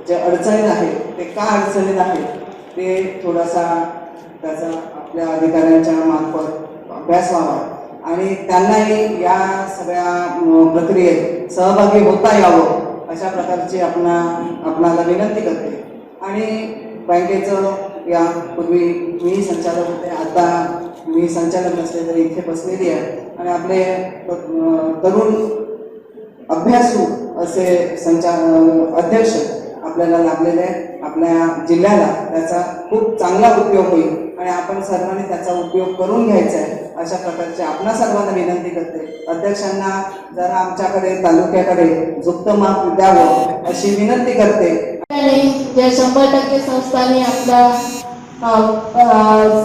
जे अडचणीत आहेत ते का अडचणीत आहेत ते थोडासा त्याचा आपल्या अधिकाऱ्यांच्या मार्फत अभ्यास व्हावा आणि त्यांनाही या सगळ्या प्रक्रियेत सहभागी होता यावं अशा प्रकारची आपणाला विनंती करते. आणि बँकेचं यापूर्वी मी संचालक होते, आता मी संचालक नसले तरी इथे बसलेली आहे आणि आपले तरुण अभ्यासू असे अध्यक्ष आपल्याला लाभलेले आहेत. आपल्या जिल्ह्याला त्याचा खूप चांगला उपयोग होईल आणि आपण सर्वांनी त्याचा उपयोग करून घ्यायचा आहे अशा प्रकारची आपणा सर्वांना विनंती करते. अध्यक्षांना जरा आमच्याकडे तालुक्याकडे झुकतं माप द्यावं अशी विनंती करते. ज्या 100% संस्थांनी आपला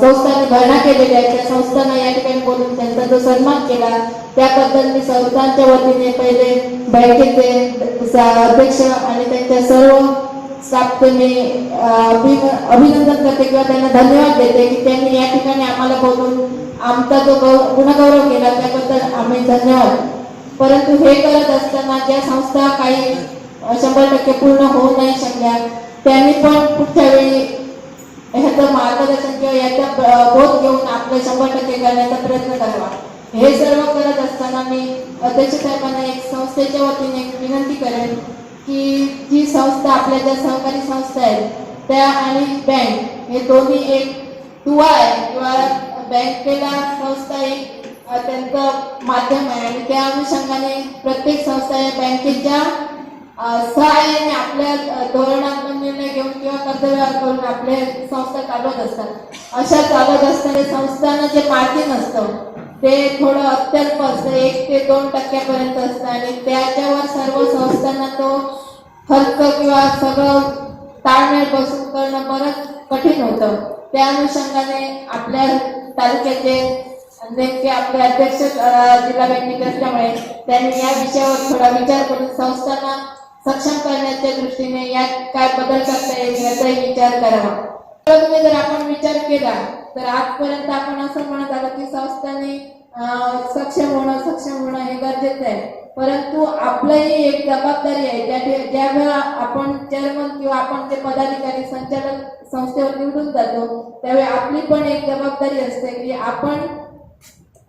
संस्थांनी भरणा केलेली आहे त्या संस्थांना या ठिकाणी बोलून त्यांचा जो सन्मान केला त्याबद्दल मी संस्थांच्या वतीने पहिले बँकेचे अध्यक्ष आणि त्यांच्या सर्व स्टाफचे मी अभिनंदन करते किंवा त्यांना धन्यवाद देते की त्यांनी या ठिकाणी आम्हाला बोलून आमचा जो गुणगौरव केला त्याबद्दल आम्ही धन्यवाद. परंतु हे करत असताना ज्या संस्था काही 100% पूर्ण होऊ नाही शकल्या, त्यांनी पण पुढच्या वेळी ह्याचं मार्गदर्शन किंवा याचा बोध घेऊन आपलं 100% करण्याचा प्रयत्न करावा. हे सर्व करत असताना मी अध्यक्ष साहेबांना एक संस्थेच्या वतीने एक विनंती करेन की जी संस्था आपल्या ज्या सहकारी संस्था आहेत त्या आणि बँक हे दोन्ही एक दुवा आहे किंवा बँकेला संस्था एक त्यांचं माध्यम आहे आणि त्या अनुषंगाने प्रत्येक संस्था या बँकेच्या सहाय्याने आपल्या धोरणात्मक निर्णय घेऊन किंवा कर्तव्यावर करून आपले संस्था चालवत असतात. अशा चालत असताना संस्थांना जे मार्जिन असतं ते थोडं अत्यल्प असतं, 1 ते 2% असतं आणि त्याच्यावर सर्व संस्थांना तो खर्च किंवा सगळं ताळमेळ बसून करणं बरंच कठीण होतं. त्या अनुषंगाने आपल्या तालुक्याचे नेमके आपले अध्यक्ष जिल्हा बँकेचे असल्यामुळे त्यांनी या विषयावर थोडा विचार करून संस्थांना सक्षम करण्याच्या दृष्टीने यात काय बदल करता येईल याचाही विचार करावा. तुम्ही जर आपण विचार केला तर आजपर्यंत आपण असं म्हणत आलो की संस्थांनी सक्षम होणं हे गरजेचं आहे, परंतु आपलंही एक जबाबदारी आहे. ज्यावेळेला आपण चेअरमन किंवा आपण जे पदाधिकारी संचालक संस्थेवर निवडून जातो त्यावेळी आपली पण एक जबाबदारी असते की आपण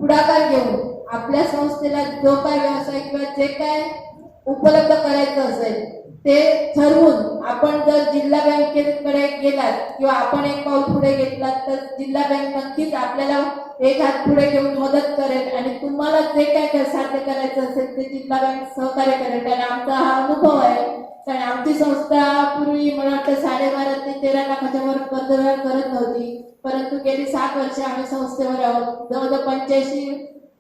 पुढाकार घेऊन आपल्या संस्थेला जो काय व्यवसाय किंवा जे काय उपलब्ध करायचं असेल ते ठरवून आपण जर जिल्हा बँकेकडे गेलात किंवा आपण एक पाऊल पुढे घेतलात तर जिल्हा बँक नक्कीच आपल्याला एक हात पुढे घेऊन मदत करेल आणि तुम्हाला जे काय साध्य करायचं असेल ते जिल्हा बँक सहकार्य करेल. कारण आमचा हा अनुभव आहे. कारण आमची संस्था पूर्वी मला वाटतं 12.5 ते 13 लाखाच्या वर कर्जव्यवहार करत नव्हती, परंतु गेली 7 वर्ष आम्ही संस्थेवर आहोत. जवळजवळ 85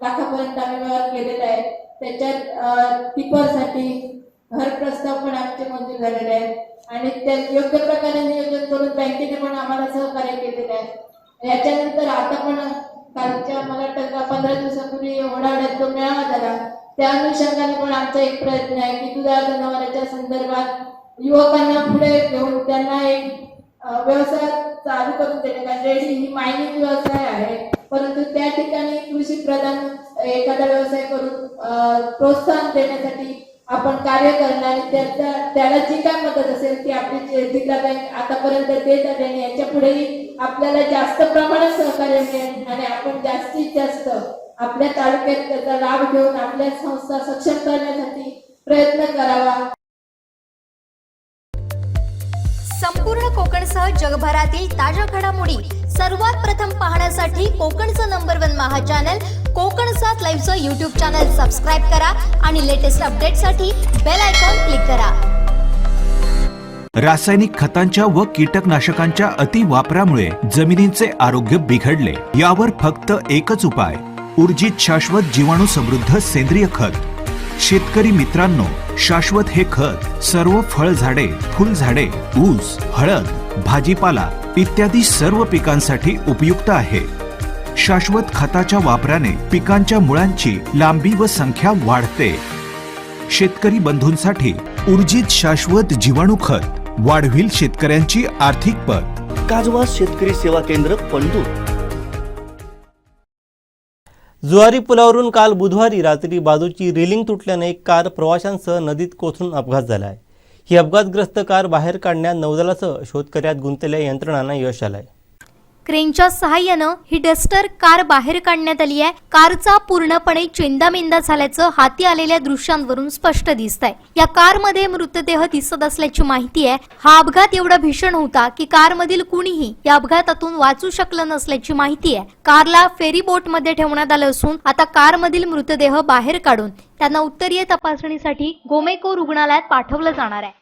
लाखापर्यंत आम्ही व्यवहार केलेला आहे. त्याच्यात टिपरसाठी घर प्रस्ताव पण आमचे मंजूर झालेले आहेत आणि त्या योग्य प्रकारे नियोजन करून बँकेने पण आम्हाला सहकार्य केलेलं आहे. याच्यानंतर आता पण कालच्या मला वाटतं 15 दिवसापूर्वी ओढावड्यात जो मेळावा झाला त्या अनुषंगाने पण आमचा एक प्रयत्न आहे की दुधाळ जनावरांच्या संदर्भात युवकांना पुढे घेऊन त्यांना एक व्यवसाय चालू करून देणे. कारण रेडी ही मायनिंग व्यवसाय आहे, परंतु त्या ठिकाणी कृषी प्रधान एखादा व्यवसाय करून प्रोत्साहन देण्यासाठी आपण कार्य करणं आणि त्याला जी काय मदत असेल ती आपली जिल्हा बँक आतापर्यंत देत आहे आणि याच्या पुढेही आपल्याला जास्त प्रमाणात सहकार्य मिळेल आणि आपण जास्तीत जास्त आपल्या तालुक्यात त्याचा लाभ घेऊन आपल्या संस्था सक्षम करण्यासाठी प्रयत्न करावा. संपूर्ण कोकणसह जगभरातील ताज्या घडामोडी सर्वात प्रथम पाहण्यासाठी कोकणचं नंबर 1 महा चॅनल कोकण 7 लाईव्हचं यूट्यूब चॅनल सबस्क्राईब करा आणि लेटेस्ट अपडेटसाठी बेल आयकॉन क्लिक करा. रासायनिक खतांच्या व कीटकनाशकांच्या अतिवापरामुळे जमिनींचे आरोग्य बिघडले. यावर फक्त एकच उपाय, ऊर्जित शाश्वत जीवाणू समृद्ध सेंद्रिय खत. शेतकरी मित्रांनो, शाश्वत हे खत सर्व फळझाडे, फुलझाडे, ऊस, हळद, भाजीपाला इत्यादी सर्व पिकांसाठी उपयुक्त आहे. शाश्वत खताच्या वापराने पिकांच्या मुळांची लांबी व संख्या वाढते. शेतकरी बंधूंसाठी ऊर्जित शाश्वत जीवाणू खत वाढविल शेतकऱ्यांची आर्थिक पत. काजवा शेतकरी सेवा केंद्र पंढूर. जुवारी पुलावरून काल बुधवारी रात्री बाजूची रेलिंग तुटल्याने एक कार प्रवाशांसह नदीत कोसळून अपघात झाला आहे. ही अपघातग्रस्त कार बाहेर काढण्यात नौदलासह शोधकार्यात गुंतलेल्या यंत्रणांना यश आलंय. क्रेनच्या सहाय्यानं ही डस्टर कार बाहेर काढण्यात आली आहे. कारचा पूर्णपणे चेंदामेंदा झाल्याचं हाती आलेल्या दृश्यांवरून स्पष्ट दिसतंय. या कारमध्ये मृतदेह दिसत असल्याची माहिती आहे. हा अपघात एवढा भीषण होता की कारमधील कुणीही या अपघातातून वाचू शकलं नसल्याची माहिती आहे. कारला फेरी बोटमध्ये ठेवण्यात आलं असून आता कारमधील मृतदेह बाहेर काढून त्यांना उत्तरीय तपासणीसाठी गोमेको रुग्णालयात पाठवलं जाणार आहे.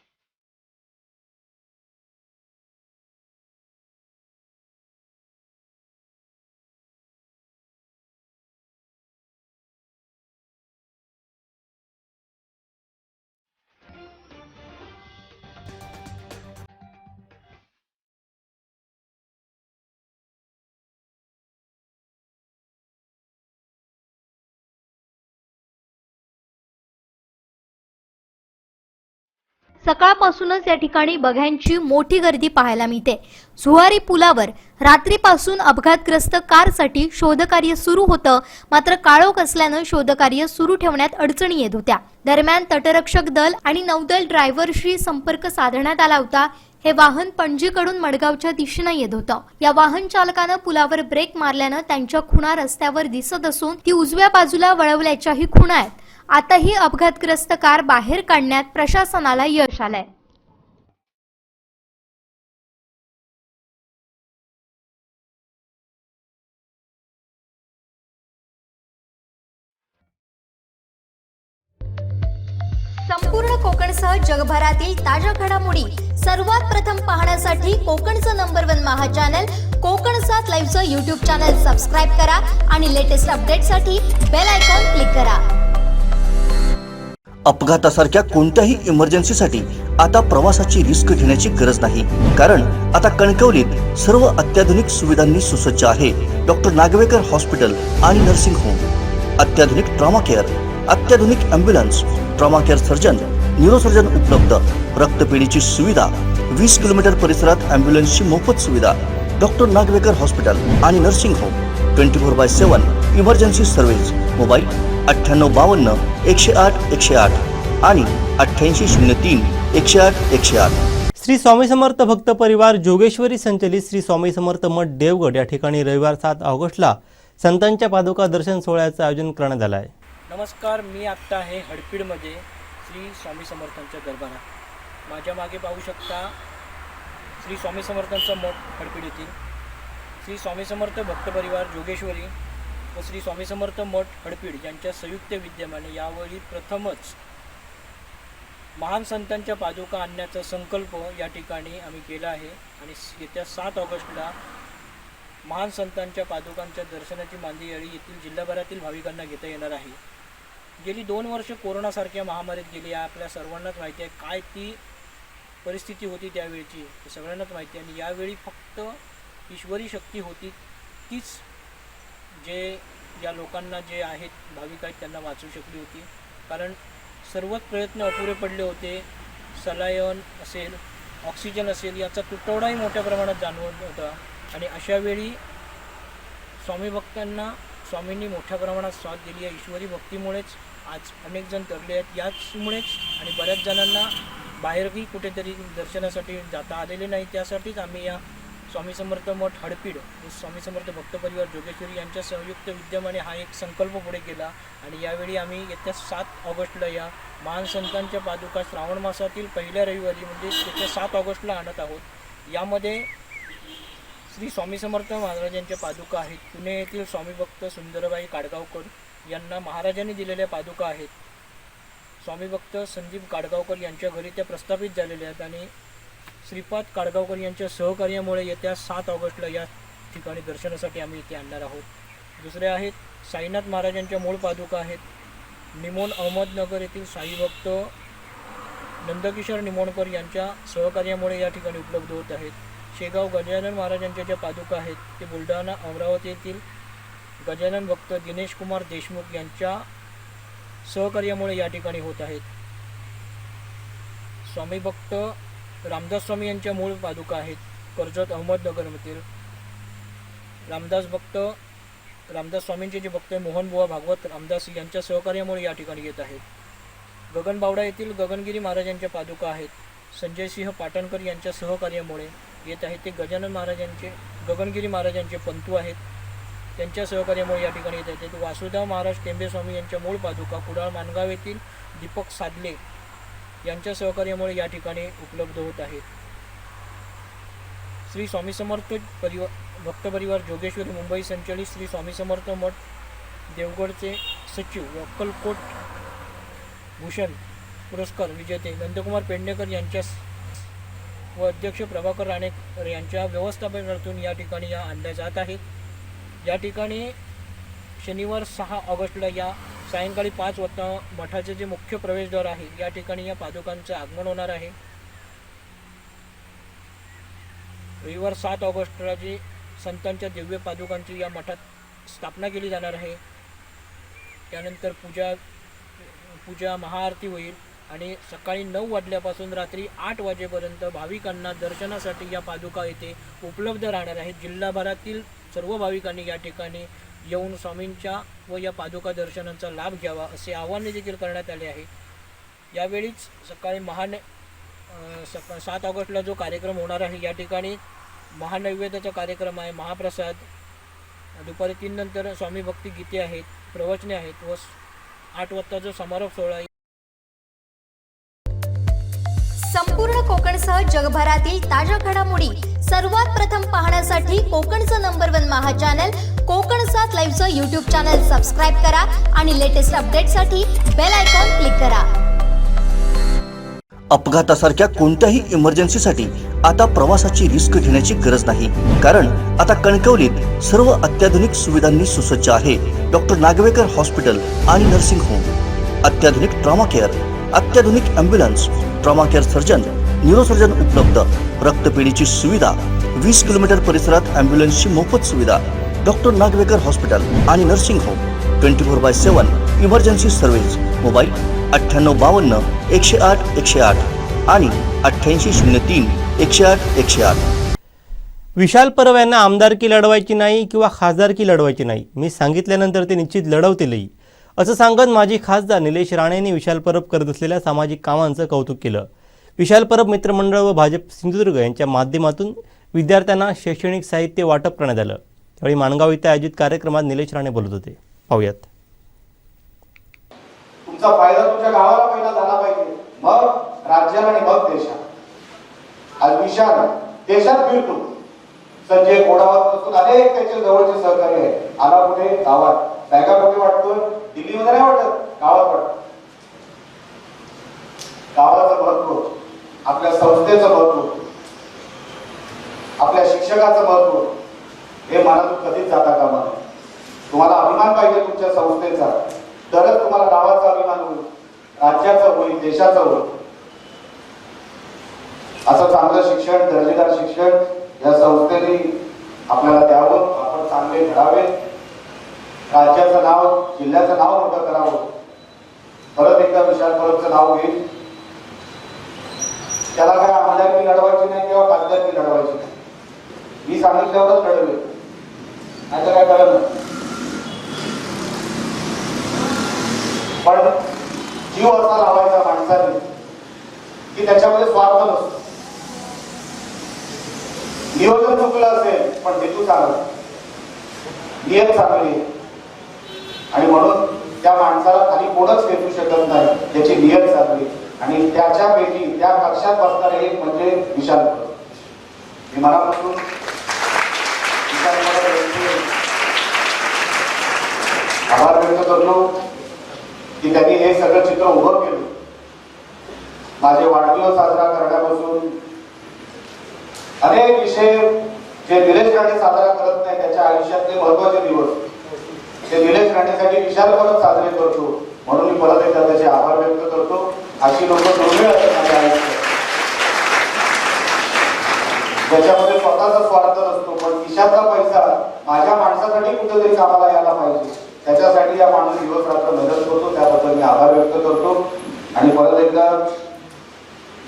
सकाळपासूनच या ठिकाणी बघ्यांची मोठी गर्दी पाहायला मिळते. झुवारी पुलावर रात्रीपासून अपघातग्रस्त कारसाठी शोधकार्य सुरू होतं, मात्र काळोख असल्यानं शोधकार्य सुरू ठेवण्यात अडचणी येत होत्या. दरम्यान तटरक्षक दल आणि नौदल ड्रायव्हरशी संपर्क साधण्यात आला होता. हे वाहन पणजीकडून मडगावच्या दिशेने येत होतं. या वाहन चालकानं पुलावर ब्रेक मारल्यानं त्यांच्या खुणा रस्त्यावर दिसत असून ती उजव्या बाजूला वळवल्याच्याही खुणा आहेत. आता ही अपघातग्रस्त कार बाहेर काढण्यात प्रशासनाला यश आलंय. संपूर्ण कोकणसह जगभरातील ताज्या घडामोडी सर्वात प्रथम पाहण्यासाठी कोकणचं नंबर 1 महा चॅनल कोकणसात लाईव्हचं यूट्यूब चॅनल सबस्क्राईब करा आणि लेटेस्ट अपडेटसाठी बेल आयकॉन क्लिक करा. अपघातासारख्या कोणत्याही इमर्जन्सीसाठी आता प्रवासाची रिस्क घेण्याची गरज नाही, कारण आता कणकवलीत सर्व अत्याधुनिक सुविधांनी सुसज्ज आहे डॉक्टर नागवेकर हॉस्पिटल आणि नर्सिंग होम. अत्याधुनिक ट्रॉमा केअर, अत्याधुनिक ambulance, trauma care surgeon, neurosurgeon उपलब्ध, रक्तपेढीची सुविधा, 20 किलोमीटर परिसरात ॲम्ब्युलन्सची मोफत सुविधा. डॉक्टर नागवेकर हॉस्पिटल आणि nursing home 24/7 emergency service. Mobile 9852 108 108 आणि 8803 108 108. श्री स्वामी समर्थ भक्त परिवार जोगेश्वरी संचलित श्री स्वामी समर्थ मठ देवगड या ठिकाणी रविवार 7 ऑगस्टला संतांच्या पादुका दर्शन सोहळ्याचं आयोजन करण्यात आलं आहे. नमस्कार, मी आत्ता आहे हडपीडमध्ये श्री स्वामी समर्थांच्या दरबारात. माझ्या मागे पाहू शकता श्री स्वामी समर्थांचा मठ हडपीड येथील. श्री स्वामी समर्थ भक्त परिवार जोगेश्वरी व श्री स्वामी समर्थ मठ हडपीड यांच्या संयुक्त विद्यमाने यावेळी प्रथमच महान संतांच्या पादुका आणण्याचा संकल्प या ठिकाणी आम्ही केला आहे आणि येत्या 7 ऑगस्टला महान संतांच्या पादुकांच्या दर्शनाची मांदी याळी येथील जिल्हाभरातील भाविकांना घेता येणार आहे. गेली 2 वर्ष कोरोनासारख्या महामारीत गेली आहे. आपल्या सर्वांनाच माहिती आहे काय ती परिस्थिती होती त्यावेळची, ते सगळ्यांनाच माहिती आहे. आणि यावेळी फक्त ईश्वरी शक्ती होती तीच जे या लोकांना जे आहेत भाविक आहेत त्यांना वाचवू शकली होती, कारण सर्वच प्रयत्न अपुरे पडले होते. सलायन असेल, ऑक्सिजन असेल याचा तुटवडाही मोठ्या प्रमाणात जाणवत होता. आणि अशा वेळी स्वामी भक्तांना स्वामींनी मोठ्या प्रमाणात साथ दिली आहे. ईश्वरी भक्तीमुळेच आज अनेक जण तरले आहेत. याचमुळेच आणि बऱ्याच जणांना बाहेरही कुठेतरी दर्शनासाठी जाता आलेले नाही. त्यासाठीच आम्ही या स्वामी समर्थ मठ हडपीड व स्वामी समर्थ भक्त परिवार जोगेश्वरी यांच्या संयुक्त विद्यमाने हा एक संकल्प पुढे केला. आणि यावेळी आम्ही येत्या 7 ऑगस्टला या महान संतांच्या पादुका श्रावण मासातील पहिल्या रविवारी म्हणजे येत्या 7 ऑगस्टला आणत आहोत. यामध्ये श्री स्वामी समर्थ महाराजांच्या पादुका आहेत. पुणे येथील स्वामी भक्त सुंदरबाई काडगावकर यांना महाराजांनी दिलेल्या पादुका आहेत. स्वामी भक्त संदीप काडगावकर यांच्या घरी त्या प्रस्थापित झालेल्या आहेत आणि श्रीपाद काडगावकर यांच्या सहकार्यामुळे येत्या 7 ऑगस्टला या ठिकाणी दर्शनासाठी आम्ही इथे आणणार आहोत. दुसरे आहेत साईनाथ महाराजांच्या मूळ पादुका आहेत. निमोण अहमदनगर येथील साईभक्त नंदकिशोर निमोणकर यांच्या सहकार्यामुळे या ठिकाणी उपलब्ध होत आहेत. शेगाव गजानन महाराजांच्या ज्या पादुका आहेत ते बुलढाणा अमरावती येथील गजानन भक्त दिनेश कुमार देशमुख यांच्या सहकार्यामुळे या ठिकाणी होत आहेत. स्वामी भक्त रामदास स्वामी यांच्या मूळ पादुका आहेत कर्जत अहमदनगरमधील. रामदास स्वामींचे जे भक्त मोहनबुवा भागवत रामदास यांच्या सहकार्यामुळे या ठिकाणी येत आहेत. गगनबावडा येथील गगनगिरी महाराजांच्या पादुका आहेत संजयसिंह पाटणकर यांच्या सहकार्यामुळे येत आहेत. ते गजानन महाराजांचे गगनगिरी महाराजांचे पंतू आहेत, त्यांच्या सहकार्यामुळे या ठिकाणी येत आहेत. वासुदेव महाराज टेंबेस्वामी यांच्या मूळ पादुका कुडाळ मानगाव येथील दीपक सादले यांच्या सहकार्यामुळे या ठिकाणी उपलब्ध होत आहेत. श्री स्वामी समर्थ भक्त परिवार जोगेश्वरी मुंबई संचलित श्री स्वामी समर्थ मठ देवगडचे सचिव अक्कलकोट भूषण पुरस्कार विजेते नंदकुमार पेडणेकर यांच्या व अध्यक्ष प्रभाकर राणेकर यांच्या व्यवस्थापनातून या ठिकाणी या आणल्या जात आहेत. या ठिकाणी शनिवार 6 ऑगस्टला या सायंकाळी 5 वाजता मठाचे जे मुख्य प्रवेशद्वार आहे या ठिकाणी या पादुकांचे आगमन होणार आहे. रविवार 7 ऑगस्टला जी संतांच्या दिव्य पादुकांची या मठात स्थापना केली जाणार आहे. त्यानंतर पूजा महाआरती होईल आणि सकाळी 9 वाजल्यापासून रात्री 8 वाजेपर्यंत भाविकांना दर्शनासाठी या पादुका येथे उपलब्ध राहणार आहेत. जिल्हाभरातील सर्व भाविकांनी या ठिकाणी येऊन स्वामींच्या व या पादुका दर्शनाचा लाभ घ्यावा असे आवाहन देखील करण्यात आले आहे. यावेळीच सकाळी 7 ऑगस्टला जो कार्यक्रम होणार आहे या ठिकाणी महानैवेद्याचा कार्यक्रम आहे, महाप्रसाद, दुपारी 3 नंतर स्वामी भक्ती गीते आहेत, प्रवचने आहेत व 8 वाजता जो समारोप सोहळा आहे. संपूर्ण कोकणसह जगभरातील ताज्या घडामोडी सर्वात प्रथम पाहण्यासाठी कोकणचं नंबर 1 महा चॅनल कोकण 7 लाईव्हचं यूट्यूब चॅनल सबस्क्राईब करा आणि लेटेस्ट अपडेटसाठी बेल आयकॉन क्लिक करा. अपघातासारख्या कोणत्याही इमर्जन्सीसाठी आता प्रवासाची रिस्क घेण्याची गरज नाही, कारण आता कणकवलीत सर्व अत्याधुनिक सुविधांनी सुसज्ज आहे डॉक्टर नागवेकर हॉस्पिटल आणि नर्सिंग होम. अत्याधुनिक ट्रॉमा केअर, अत्याधुनिक ambulance, trauma care surgeon, neurosurgeon उपलब्ध, रक्तपेढीची सुविधा, 20 किलोमीटर परिसरात ॲम्ब्युलन्सची मोफत सुविधा. डॉक्टर नागवेकर हॉस्पिटल आणि nursing home 24/7 emergency service. Mobile 9852 108 108 आणि 8803 108 108. विशाल परब यांना आमदारकी लढवायची नाही किंवा खासदारकी लढवायची नाही, मी सांगितल्यानंतर ते निश्चित लढवतीलही, असं सांगत माजी खासदार निलेश राणेंनी विशाल परब करत असलेल्या सामाजिक कामांचं कौतुक केलं. विशाल परब मित्रमंडळ व भाजप सिंधुदुर्ग यांच्या माध्यमातून विद्यार्थ्यांना शैक्षणिक साहित्य वाटप करण्यात आलं. त्यावेळी माणगाव इथे आयोजित कार्यक्रमात निलेश राणे बोलत होते. पाहूयात. तुमचा फायदा तुमच्या गावाला पहिला झाला पाहिजे, मग राज्याला आणि मग देशात. आज विशाल देशात फिरतो, संजय कोडावतपासून अनेक त्याचे जवळचे सहकारी आहेत. आला कुठे गावात, बॅगा कुठे वाटतो, दिल्लीमध्ये नाही वाटत, गावात वाटत. गावाचं महत्व, आपल्या संस्थेचं महत्व, आपल्या शिक्षकाचं महत्व हे मनातून कधीच जाता कामा नये. तुम्हाला अभिमान पाहिजे तुमच्या संस्थेचा, तरच तुम्हाला गावाचा अभिमान होईल, राज्याचा होईल, देशाचा होईल. असं चांगलं शिक्षण, दर्जेदार शिक्षण या संस्थेने आपल्याला द्यावं. आपण चांगले घडावे, राज्याचं नाव, जिल्ह्याचं नाव मोठं करावं. परत एकदा विशाल परबचं नाव घेईल. त्याला काय आमदारकी लढवायची नाही किंवा खासदारकी लढवायची नाही, मी सांगितल्यावरच लढवेल, नाही तर काय करत नाही. पण जीव असा लावायचा माणसाने की त्याच्यामध्ये स्वार्थ नसतो. नियोजन चुकलं असेल पण हेतू चांगला, नियत चांगली, आणि म्हणून त्या माणसाला खाली कोणच खेचू शकत नाही, त्याची नियत चांगली. आणि त्याच्यापैकी त्या कक्षात बसणारे एक म्हणजे विशाल परब. मी मनापासून विशाल परब यांचे आभार व्यक्त करतो की त्यांनी हे सगळं चित्र उभं केलं. माझे वाढदिवस साजरा करण्यापासून अनेक विषय जे निलेश राणे साजरा करत नाही त्याच्या आयुष्यातले महत्वाचे दिवस ते निलेश राणेसाठी विशाल परब साजरे करतो. म्हणून मी परत एकदा त्याचे आभार व्यक्त करतो. अशी लोक दुर्मिळ असतात माझ्या आयुष्यात, ज्याच्यामध्ये स्वतःचा स्वार्थ नसतो, पण खिशाचा पैसा माझ्या माणसासाठी कुठेतरी कामाला यायला पाहिजे, त्याच्यासाठी या माणूस दिवस रात्र मेहनत करतो. त्याबद्दल मी आभार व्यक्त करतो. आणि परत एकदा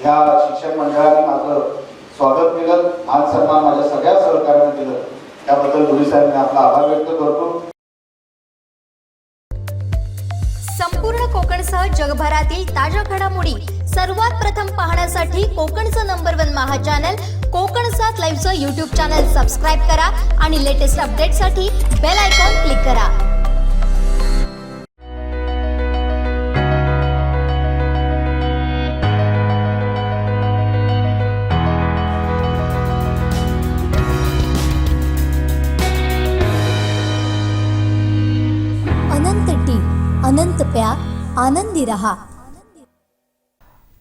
ह्या शिक्षण मंडळाने माझं स्वागत केलं, मान सन्मान माझ्या सगळ्या सहकार्याने केलं, त्याबद्दल धुळे साहेब मी आपला आभार व्यक्त करतो. संपूर्ण कोकणसह जगभरातील ताज्या घडामोडी सर्वात प्रथम पाहण्यासाठी कोकणचं नंबर 1 महा चॅनल कोकण 7 लाईव्हचं यूट्यूब चॅनल सबस्क्राईब करा आणि लेटेस्ट अपडेटसाठी बेल आयकॉन क्लिक करा. अनंत टी, अनंत प्यार, आनंदी रहा.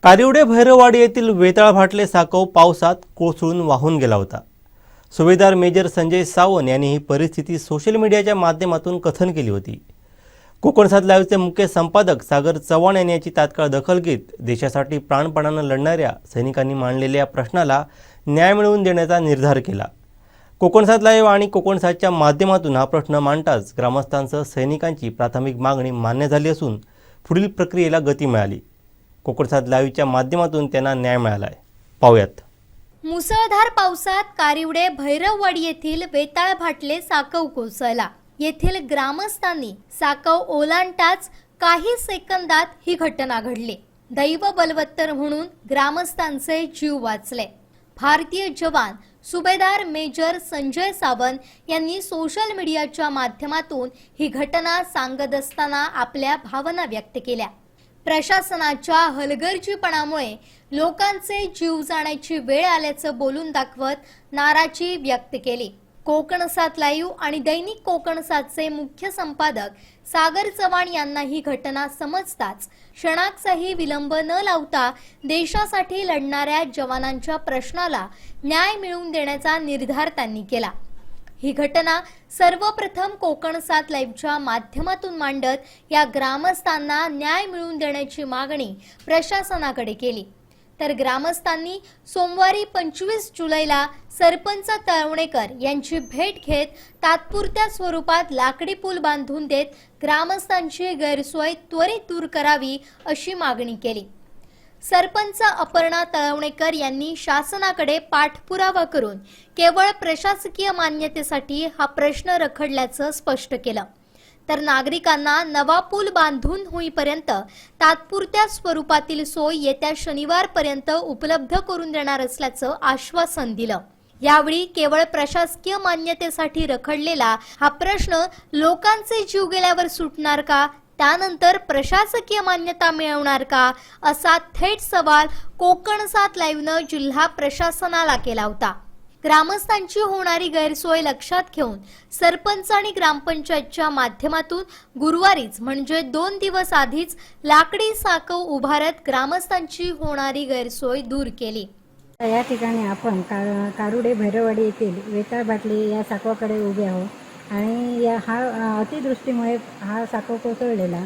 कारिवडे भैरववाडी येथील वेताळ भाटले साकव पावसात कोसळून वाहून गेला होता. सुभेदार मेजर संजय सावंत यांनी ही परिस्थिती सोशल मीडियाच्या माध्यमातून कथन केली होती. कोकण 7 लाईव्हचे मुख्य संपादक सागर चव्हाण यांनी याची तात्काळ दखल घेत देशासाठी प्राणपणानं लढणाऱ्या सैनिकांनी मांडलेल्या प्रश्नाला न्याय मिळवून देण्याचा निर्धार केला. कोकण 7 लाईव्ह आणि कोकण 7च्या माध्यमातून हा प्रश्न मांडताच ग्रामस्थांसह सैनिकांची प्राथमिक मागणी मान्य झाली असून पुढील प्रक्रियेला गती मिळाली. कोकणसात लाईव्हच्या माध्यमातून त्यांना न्याय मिळाला आहे. पाहूयात. मुसळधार पावसात कारिवडे भैरववाडी येथील वेताळ भाटले साकव कोसळला. येथील ग्रामस्थांनी साकव ओलांडताच काही सेकंदात ही घटना घडली. दैव बलवत्तर म्हणून ग्रामस्थांचे जीव वाचले. भारतीय जवान सुभेदार मेजर संजय सावंत यांनी सोशल मीडियाच्या माध्यमातून ही घटना सांगत असताना आपल्या भावना व्यक्त केल्या. प्रशासनाच्या हलगर्जीपणामुळे लोकांचे जीव जाण्याची वेळ आल्याचं बोलून दाखवत नाराजी व्यक्त केली. कोकणसात लाईव्ह आणि दैनिक कोकणसातचे मुख्य संपादक सागर चव्हाण यांना ही घटना समजताच क्षणाचाही विलंब न लावता देशासाठी लढणाऱ्या जवानांच्या प्रश्नाला न्याय मिळवून देण्याचा निर्धार त्यांनी केला. ही घटना सर्वप्रथम कोकणसात लाईव्हच्या माध्यमातून मांडत या ग्रामस्थांना न्याय मिळवून देण्याची मागणी प्रशासनाकडे केली. तर ग्रामस्थांनी सोमवारी 25 जुलैला सरपंच तळवणेकर यांची भेट घेत तात्पुरत्या स्वरूपात लाकडी पूल बांधून देत ग्रामस्थांची गैरसोय त्वरित दूर करावी अशी मागणी केली. सरपंच अपर्णा तळवणेकर यांनी शासनाकडे पाठपुरावा करून केवळ प्रशासकीय मान्यतेसाठी हा प्रश्न रखडल्याचं स्पष्ट केलं. तर नागरिकांना नवा पूल बांधून होईपर्यंत तात्पुरत्या स्वरूपातील सोय येत्या शनिवारपर्यंत उपलब्ध करून देणार असल्याचं आश्वासन दिलं. यावेळी केवळ प्रशासकीय मान्यतेसाठी रखडलेला हा प्रश्न लोकांचे जीव गेल्यावर सुटणार का, त्यानंतर प्रशासकीय मान्यता मिळवणार का, असा थेट सवाल कोकणसात लाईव्हनं जिल्हा प्रशासनाला केला होता. ग्रामस्थांची होणारी गैरसोय लक्षात घेऊन सरपंच आणि ग्रामपंचायतच्या माध्यमातून गुरुवारीच म्हणजे 2 दिवस आधीच लाकडी साकव उभारत ग्रामस्थांची होणारी गैरसोय दूर केली. या ठिकाणी आपण कारुडे भैरववाडी येथील वेताळ भाटले या साकवाकडे उभे आहोत आणि हा अतिवृष्टीमुळे हा साकव कोसळलेला.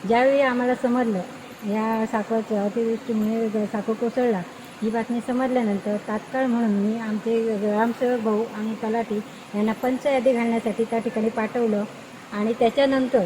ज्यावेळी आम्हाला समजलं या साकवाच्या अतिवृष्टीमुळे साकव कोसळला ही बातमी समजल्यानंतर तात्काळ म्हणून मी आमचे ग्रामसेवक भाऊ आणि तलाठी यांना पंचयादी घालण्यासाठी त्या ठिकाणी पाठवलं आणि त्याच्यानंतर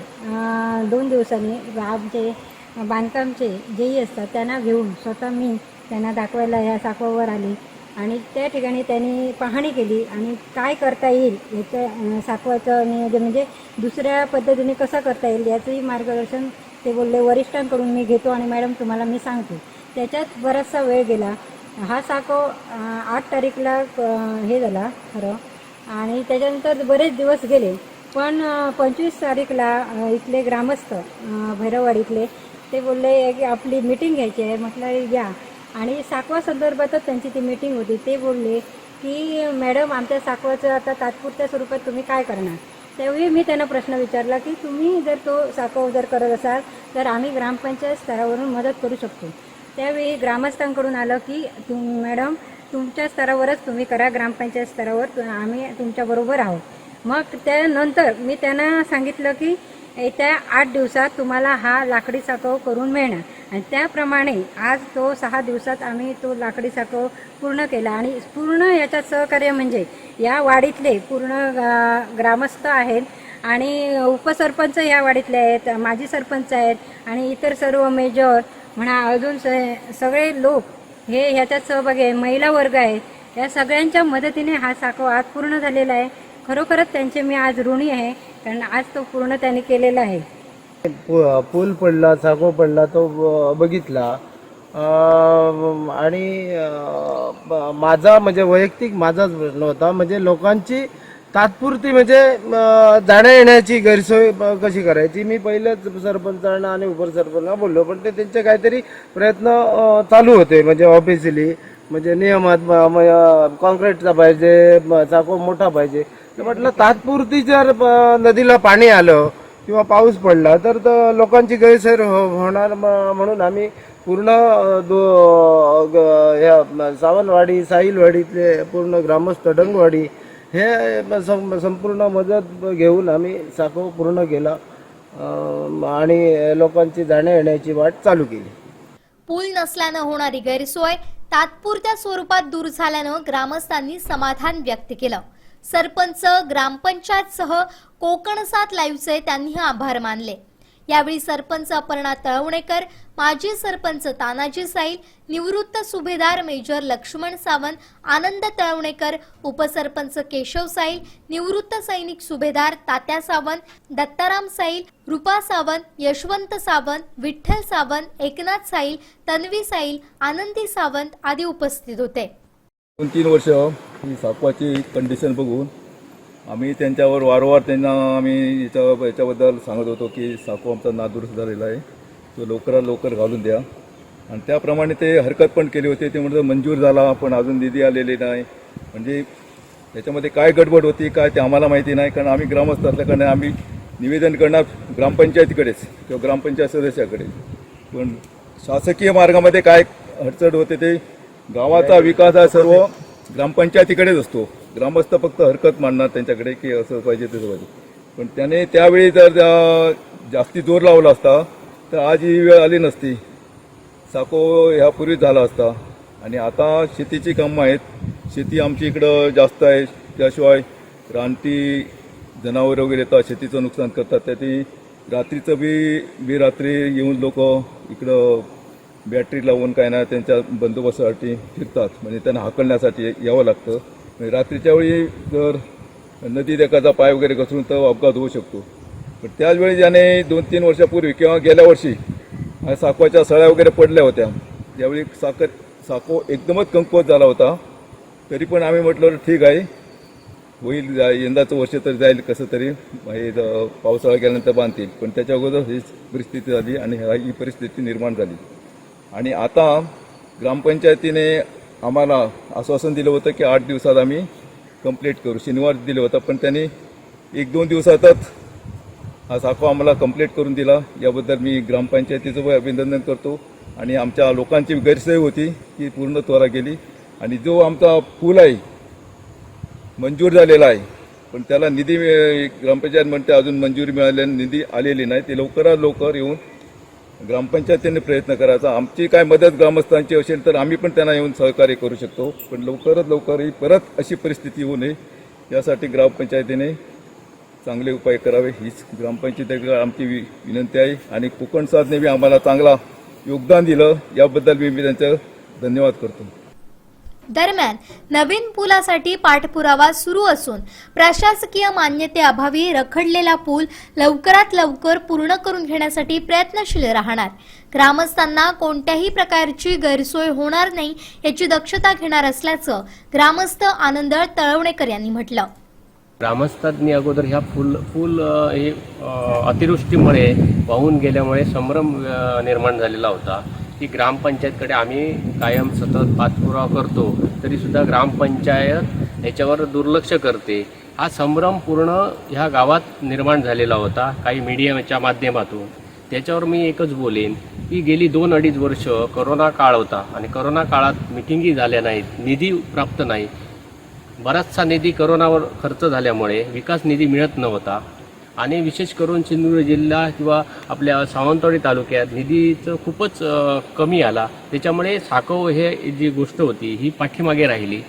2 दिवसांनी आमचे बांधकामचे जेई असतात त्यांना घेऊन स्वतः मी त्यांना दाखवायला या साकवावर आली आणि त्या ठिकाणी त्यांनी पाहणी केली आणि काय करता येईल याचं साकवाचं नियोजन म्हणजे दुसऱ्या पद्धतीने कसं करता येईल याचंही मार्गदर्शन ते बोलले वरिष्ठांकडून मी घेतो आणि मॅडम तुम्हाला मी सांगतो. त्याच्यात बराचसा वेळ गेला. हा साकव 8 तारीखला हे झाला खरं आणि त्याच्यानंतर बरेच दिवस गेले. पण 25 तारीखला इथले ग्रामस्थ भैरववाडीतले ते बोलले की आपली मीटिंग घ्यायची आहे. म्हटलं घ्या आणि साकवा संदर्भातच त्यांची ती मीटिंग होती. ते बोलले की मॅडम आमच्या साकवाचं आता तात्पुरत्या स्वरूपात तुम्ही काय करणार. त्यावेळी मी त्यांना प्रश्न विचारला की तुम्ही जर तो साकव जर करत असाल तर आम्ही ग्रामपंचायत स्तरावरून मदत करू शकतो. त्यावेळी ग्रामस्थांकडून आलं की मॅडम तुमच्या स्तरावरच तुम्ही करा, ग्रामपंचायत स्तरावर आम्ही तुमच्याबरोबर आहोत. मग त्यानंतर मी त्यांना सांगितलं की येत्या 8 दिवसात तुम्हाला हा लाकडी साकव करून मिळणार आणि त्याप्रमाणे आज तो 6 दिवसात आम्ही तो लाकडी साकव पूर्ण केला आणि पूर्ण याच्यात सहकार्य म्हणजे या वाडीतले पूर्ण ग्रामस्थ आहेत आणि उपसरपंच या वाडीतले आहेत, माजी सरपंच आहेत आणि इतर सर्व मेजर म्हणा अजून सगळे लोक हे ह्याच्यात सहभागी आहे, महिला वर्ग आहे. या सगळ्यांच्या मदतीने हा साकव आज पूर्ण झालेला आहे. खरोखरच त्यांचे मी आज ऋणी आहे कारण आज तो पूर्ण त्यांनी केलेला आहे. पूल पडला, साकव पडला तो बघितला आणि माझा म्हणजे वैयक्तिक माझाच प्रश्न होता म्हणजे लोकांची तात्पुरती म्हणजे जाण्या येण्याची गैरसोय कशी करायची. मी पहिलेच सरपंचांना आणि उपसरपंचांना बोललो पण ते त्यांचे काहीतरी प्रयत्न चालू होते म्हणजे ऑफिशियली म्हणजे नियमात कॉन्क्रीटचा पाहिजे, साकव मोठा पाहिजे. तर म्हटलं तात्पुरती जर नदीला पाणी आलं किंवा पाऊस पडला तर लोकांची गैरसोय होणार म्हणून आम्ही पूर्ण सावंतवाडी साहिलवाडीतले पूर्ण ग्रामस्थ डंगवाडी हे संपूर्ण मदत घेऊन आम्ही साकव पूर्ण केला आणि लोकांची जाण्या येण्याची वाट चालू केली. पूल नसल्यानं होणारी गैरसोय तात्पुरत्या स्वरूपात दूर झाल्यानं ग्रामस्थांनी समाधान व्यक्त केलं. सरपंच, ग्रामपंचायतसह कोकणसात लाईव्हचे त्यांनी आभार मानले. यावेळी सरपंच अपर्णा तळवणेकर, माजी सरपंच तानाजी साईल, निवृत्त सुभेदार मेजर लक्ष्मण सावंत, आनंद तळवणेकर, उपसरपंच केशव साईल, निवृत्त सैनिक सुभेदार तात्या सावंत, दत्ताराम साईल, रूपा सावंत, यशवंत सावंत, विठ्ठल सावंत, एकनाथ साईल, तन्वी साईल, आनंदी सावंत आदी उपस्थित होते. 2-3 वर्ष ही साकवाची कंडिशन बघून आम्ही त्यांच्यावर वारंवार त्यांना आम्ही याच्याबद्दल सांगत होतो की साकू आमचा नादुरुस्त झालेला आहे, तो लवकरात लवकर घालून द्या. आणि त्याप्रमाणे ते हरकत पण केली होती. ते म्हणजे मंजूर झाला पण अजून निधी आलेली नाही. म्हणजे त्याच्यामध्ये काय गडबड होती काय ते आम्हाला माहिती नाही, कारण आम्ही ग्रामस्थ असल्याकारणे आम्ही निवेदन करणार ग्रामपंचायतीकडेच किंवा ग्रामपंचायत सदस्याकडे. पण शासकीय मार्गामध्ये काय अडचण होते ते गावाचा विकास हा सर्व ग्रामपंचायतीकडेच असतो. ग्रामस्थ फक्त हरकत मांडणार त्यांच्याकडे की असं पाहिजे तसं पाहिजे. पण त्याने त्यावेळी जर जास्ती जोर लावला असता तर आज ही वेळ आली नसती. साको ह्यापूर्वी झाला असता. आणि आता शेतीची कामं आहेत. शेती आमची इकडं जास्त आहे. त्याशिवाय रानटी जनावर वगैरे येतात, शेतीचं नुकसान करतात. त्याची रात्रीचं बी रात्री येऊन लोक इकडं बॅटरी लावून काय ना त्यांच्या बंदोबस्तासाठी फिरतात. म्हणजे त्यांना हाकलण्यासाठी यावं लागतं. रात्रीच्या वेळी जर नदीत एखादा पाय वगैरे घसरून तर अपघात होऊ शकतो. पण त्याच वेळी ज्याने 2-3 वर्षापूर्वी किंवा गेल्या वर्षी साकवाच्या सळ्या वगैरे पडल्या होत्या, ज्यावेळी साको एकदमच कमकुवत झाला होता, तरी पण आम्ही म्हटलं ठीक आहे होईल, यंदाचं वर्ष तर जाईल कसं तरी, हे पावसाळा गेल्यानंतर बांधतील. पण त्याच्या अगोदर ही परिस्थिती झाली आणि ही परिस्थिती निर्माण झाली. आणि आता ग्रामपंचायतीने आम्हाला आश्वासन दिलं होतं की 8 दिवसात आम्ही कंप्लीट करू. शनिवार दिलं होतं पण त्यांनी 1-2 दिवसातच हा साखवा आम्हाला कंप्लीट करून दिला. याबद्दल मी ग्रामपंचायतीचं अभिनंदन करतो. आणि आमच्या लोकांची गैरसोय होती की पूर्ण त्वरा गेली. आणि जो आमचा पूल आहे मंजूर झालेला आहे पण त्याला निधी ग्रामपंचायत म्हणते अजून मंजुरी मिळालेली निधी आलेली नाही. ते लवकरात लवकर येऊन ग्रामपंचायतीने प्रयत्न करायचा. आमची काय मदत ग्रामस्थांची असेल तर आम्ही पण त्यांना येऊन सहकार्य करू शकतो. पण लवकरात लवकर ही परत अशी परिस्थिती होऊ नये यासाठी ग्रामपंचायतीने चांगले उपाय करावे हीच ग्रामपंचायतीकडे आमची विनंती आहे. आणि कोकण साधने बी आम्हाला चांगला योगदान दिलं याबद्दल मी त्यांचं धन्यवाद करतो. दरम्यान नवीन पुलासाठी पाठपुरावा सुरू असून प्रशासकीय मान्यतेअभावी रखडलेला पूल लवकरात लवकर पूर्ण करून घेण्यासाठी प्रयत्नशील राहणार. ग्रामस्थांना कोणत्याही प्रकारची गैरसोय होणार नाही याची दक्षता घेणार असल्याचं ग्रामस्थ आनंद तळवणेकर यांनी म्हटलं. ग्रामस्थांनी अगोदर ह्या पूल हे अतिवृष्टीमुळे वाहून गेल्यामुळे संभ्रम निर्माण झालेला होता की ग्रामपंचायतकडे आम्ही कायम सतत पाठपुरावा करतो तरीसुद्धा ग्रामपंचायत याच्यावर दुर्लक्ष करते. हा संभ्रम पूर्ण ह्या गावात निर्माण झालेला होता काही मीडियाच्या माध्यमातून. त्याच्यावर मी एकच बोलेन की गेली 2-2.5 वर्ष करोना काळ होता आणि करोना काळात मिटिंगी झाल्या नाहीत, निधी प्राप्त नाही. बराचसा निधी करोनावर खर्च झाल्यामुळे विकास निधी मिळत नव्हता. आणि विशेष करून सिंधुदुर्ग जिल्हा किंवा आपल्या सावंतवाडी तालुक्यात निधीचं खूपच कमी आला. त्याच्यामुळे साकव हे जी गोष्ट होती ही पाठीमागे राहिली.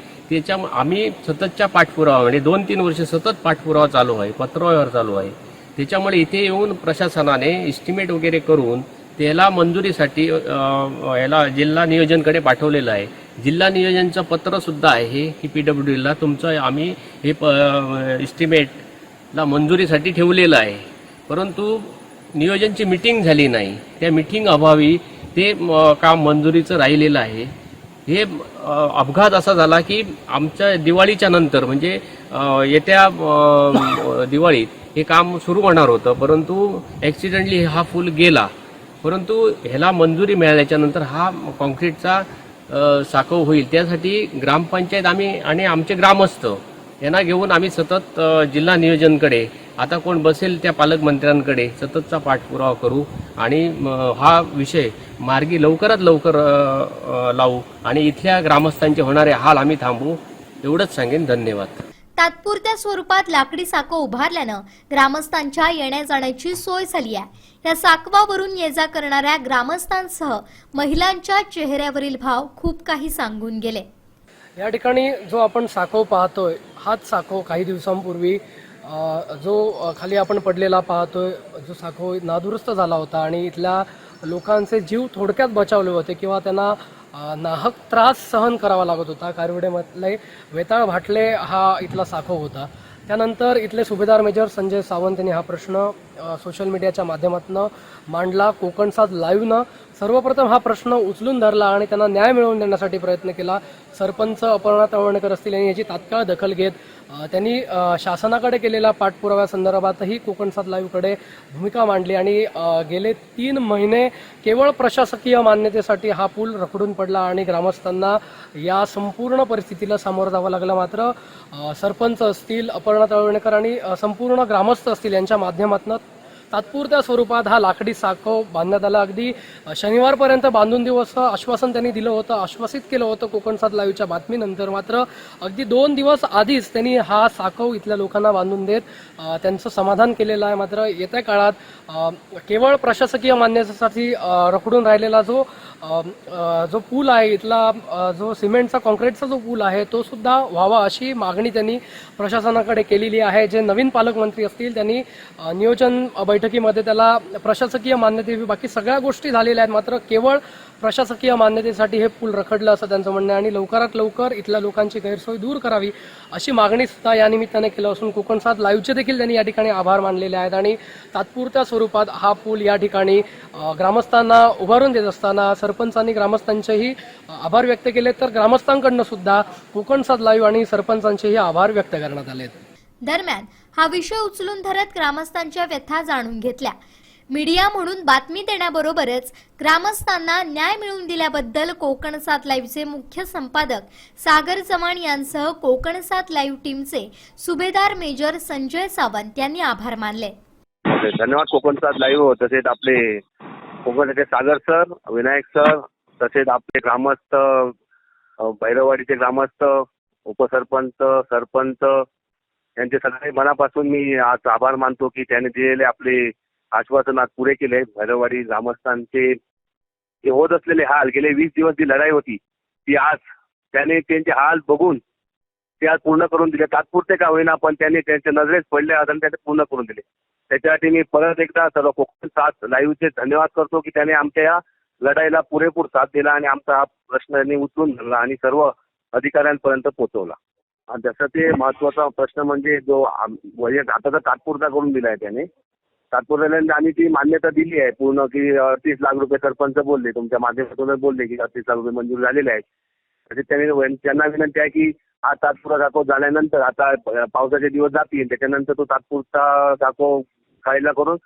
आम्ही सततच्या पाठपुरावा म्हणजे 2-3 वर्ष सतत पाठपुरावा चालू आहे, पत्रव्यवहार चालू आहे. त्याच्यामुळे इथे येऊन प्रशासनाने एस्टिमेट वगैरे करून त्याला मंजुरीसाठी याला जिल्हा नियोजनकडे पाठवलेलं आहे. जिल्हा नियोजनचं पत्रसुद्धा आहे की PWDला तुमचं आम्ही हे एस्टिमेटला मंजुरीसाठी ठेवलेलं आहे. परंतु नियोजनची मीटिंग झाली नाही. त्या मीटिंग अभावी ते काम मंजुरीचं राहिलेलं आहे. हे अपघात असा झाला की आमच्या दिवाळीच्या नंतर म्हणजे येत्या दिवाळीत हे काम सुरू होणार होतं, परंतु ॲक्सिडेंटली हा पूल गेला. परंतु ह्याला मंजुरी मिळाल्याच्या नंतर हा कॉन्क्रीटचा साकव होईल. त्यासाठी ग्रामपंचायत आम्ही आणि आमचे ग्रामस्थ यांना घेऊन आम्ही सतत जिल्हा नियोजनकडे आता कोण बसेल त्या पालकमंत्र्यांकडे सततचा पाठपुरावा करू आणि हा विषय मार्गी लवकरात लवकर लावू आणि इथल्या ग्रामस्थांचे होणारे हाल आम्ही थांबवू एवढंच सांगेन. धन्यवाद. तात्पुरत्या स्वरूपात लाकडी साकव उभारल्यानं ग्रामस्थांच्या येण्या जाण्याची सोय झाली आहे. या साकवावरून ये जा करणाऱ्या ग्रामस्थांसह महिलांच्या चेहऱ्यावरील भाव खूप काही सांगून गेले. या ठिकाणी जो आपण साकव पाहतोय हाच साकव काही दिवसांपूर्वी जो खाली आपण पडलेला पाहतोय, जो साखो नादुरुस्त झाला होता आणि इथल्या लोकांचे जीव थोडक्यात बचावले होते किंवा त्यांना नाहक त्रास सहन करावा लागत होता. कारिवडेमधले वेताळ भाटले हा इथला साखो होता. त्यानंतर इथले सुभेदार मेजर संजय सावंत यांनी हा प्रश्न सोशल मीडियाच्या माध्यमातून मांडला. कोकणसाद लाईव्हनं सर्वप्रथम हा प्रश्न उचलून धरला आणि त्यांना न्याय मिळवून देण्यासाठी प्रयत्न केला. सरपंच अपर्णा तळवणकर असतील यांनी याची तात्काळ दखल घेत त्यांनी शासनाकडे केलेल्या पाठपुराव्यासंदर्भातही कोकणसाद लाईव्हकडे भूमिका मांडली आणि गेले 3 महिने केवळ प्रशासकीय मान्यतेसाठी हा पूल रखडून पडला आणि ग्रामस्थांना या संपूर्ण परिस्थितीला सामोरं जावं लागलं. मात्र सरपंच असतील, अपर्णा तळवणकर आणि संपूर्ण ग्रामस्थ असतील यांच्या माध्यमातून तात्पुरत्या स्वरूपात हा लाकडी साखो बांधण्यात आला. अगदी शनिवारपर्यंत बांधून देऊ असं आश्वासन त्यांनी दिलं होतं, आश्वासित केलं होतं कोकणसाद लाईव्हच्या बातमीनंतर. मात्र अगदी 2 दिवस आधीच त्यांनी हा साखो इथल्या लोकांना बांधून देत त्यांचं समाधान केलेलं आहे. मात्र येत्या काळात केवळ प्रशासकीय मान्यतेसाठी रखडून राहिलेला जो पूल आहे, इथला जो सिमेंटचा कॉन्क्रीटचा जो पूल आहे तो सुद्धा व्हावा अशी मागणी त्यांनी प्रशासनाकडे केलेली आहे. जे नवीन पालकमंत्री असतील त्यांनी नियोजन बैठकीमध्ये त्याला प्रशासकीय मान्यते, बाकी सगळ्या गोष्टी झालेल्या आहेत, मात्र केवळ प्रशासकीय मान्यतेसाठी हे पूल रखडलं असं त्यांचं म्हणणं आहे आणि लवकरात लवकर इथल्या लोकांची गैरसोय दूर करावी अशी मागणी सुद्धा या निमित्ताने केलं असून कोकणसाद लाईव्हचे देखील त्यांनी या ठिकाणी आभार मानलेले आहेत. आणि तात्पुरत्या स्वरूपात हा पूल या ठिकाणी ग्रामस्थांना उभारून देत असताना सरपंचांनी ग्रामस्थांचेही आभार व्यक्त केले, तर ग्रामस्थांकडनं सुद्धा कोकणसाद लाईव्ह आणि सरपंचांचेही आभार व्यक्त करण्यात आले. दरम्यान हा विषय उचलून धरत ग्रामस्थांच्या व्यथा जाणून घेतल्या. मीडिया म्हणून बातमी देण्याबरोबरच ग्रामस्थांना न्याय मिळवून दिल्याबद्दल कोकणसाद लाईव्हचे मुख्य संपादक सागर चव्हाण यांसह कोकणसाद लाईव्ह टीमचे सुभेदार मेजर संजय सावंत यांनी आभार मानले. धन्यवाद कोकणसाद लाईव्ह, तसेच आपले कोकणचे सागर सर, विनायक सर, तसेच आपले ग्रामस्थ, भैरववाडीचे ग्रामस्थ, उपसरपंच, सरपंच यांचे सगळे मनापासून मी आज आभार मानतो की त्यांनी दिलेले आपले आश्वासनात पुरे केले. भैरववाडी ग्रामस्थांचे जे होत असलेले हाल, गेले 20 दिवस जी लढाई होती ती आज त्याने त्यांचे हाल बघून ते आज पूर्ण करून दिले. तात्पुरते का होईना पण त्यांनी त्यांच्या नजरेत पडले आणि त्याने पूर्ण करून दिले. त्याच्यासाठी मी परत एकदा सर्व कोकणसाद लाईव्हचे धन्यवाद करतो की त्याने आमच्या या लढाईला पुरेपूर साथ दिला आणि आमचा हा प्रश्न त्यांनी उचलून धरला आणि सर्व अधिकाऱ्यांपर्यंत पोहोचवला. आणि जसं ते महत्वाचा प्रश्न म्हणजे जो आता तर तात्पुरता करून दिला आहे त्याने, तात्पुरत्याने आम्ही ती मान्यता दिली आहे पूर्ण की 30 लाख रुपये सरपंच बोलले, तुमच्या माध्यमातूनच बोलले की 30 लाख रुपये मंजूर झालेले आहेत. तसे त्यांना विनंती आहे की हा तात्पुरता साखो झाल्यानंतर आता पावसाचे दिवस जातील, त्याच्यानंतर तो तात्पुरता साखो खायला करून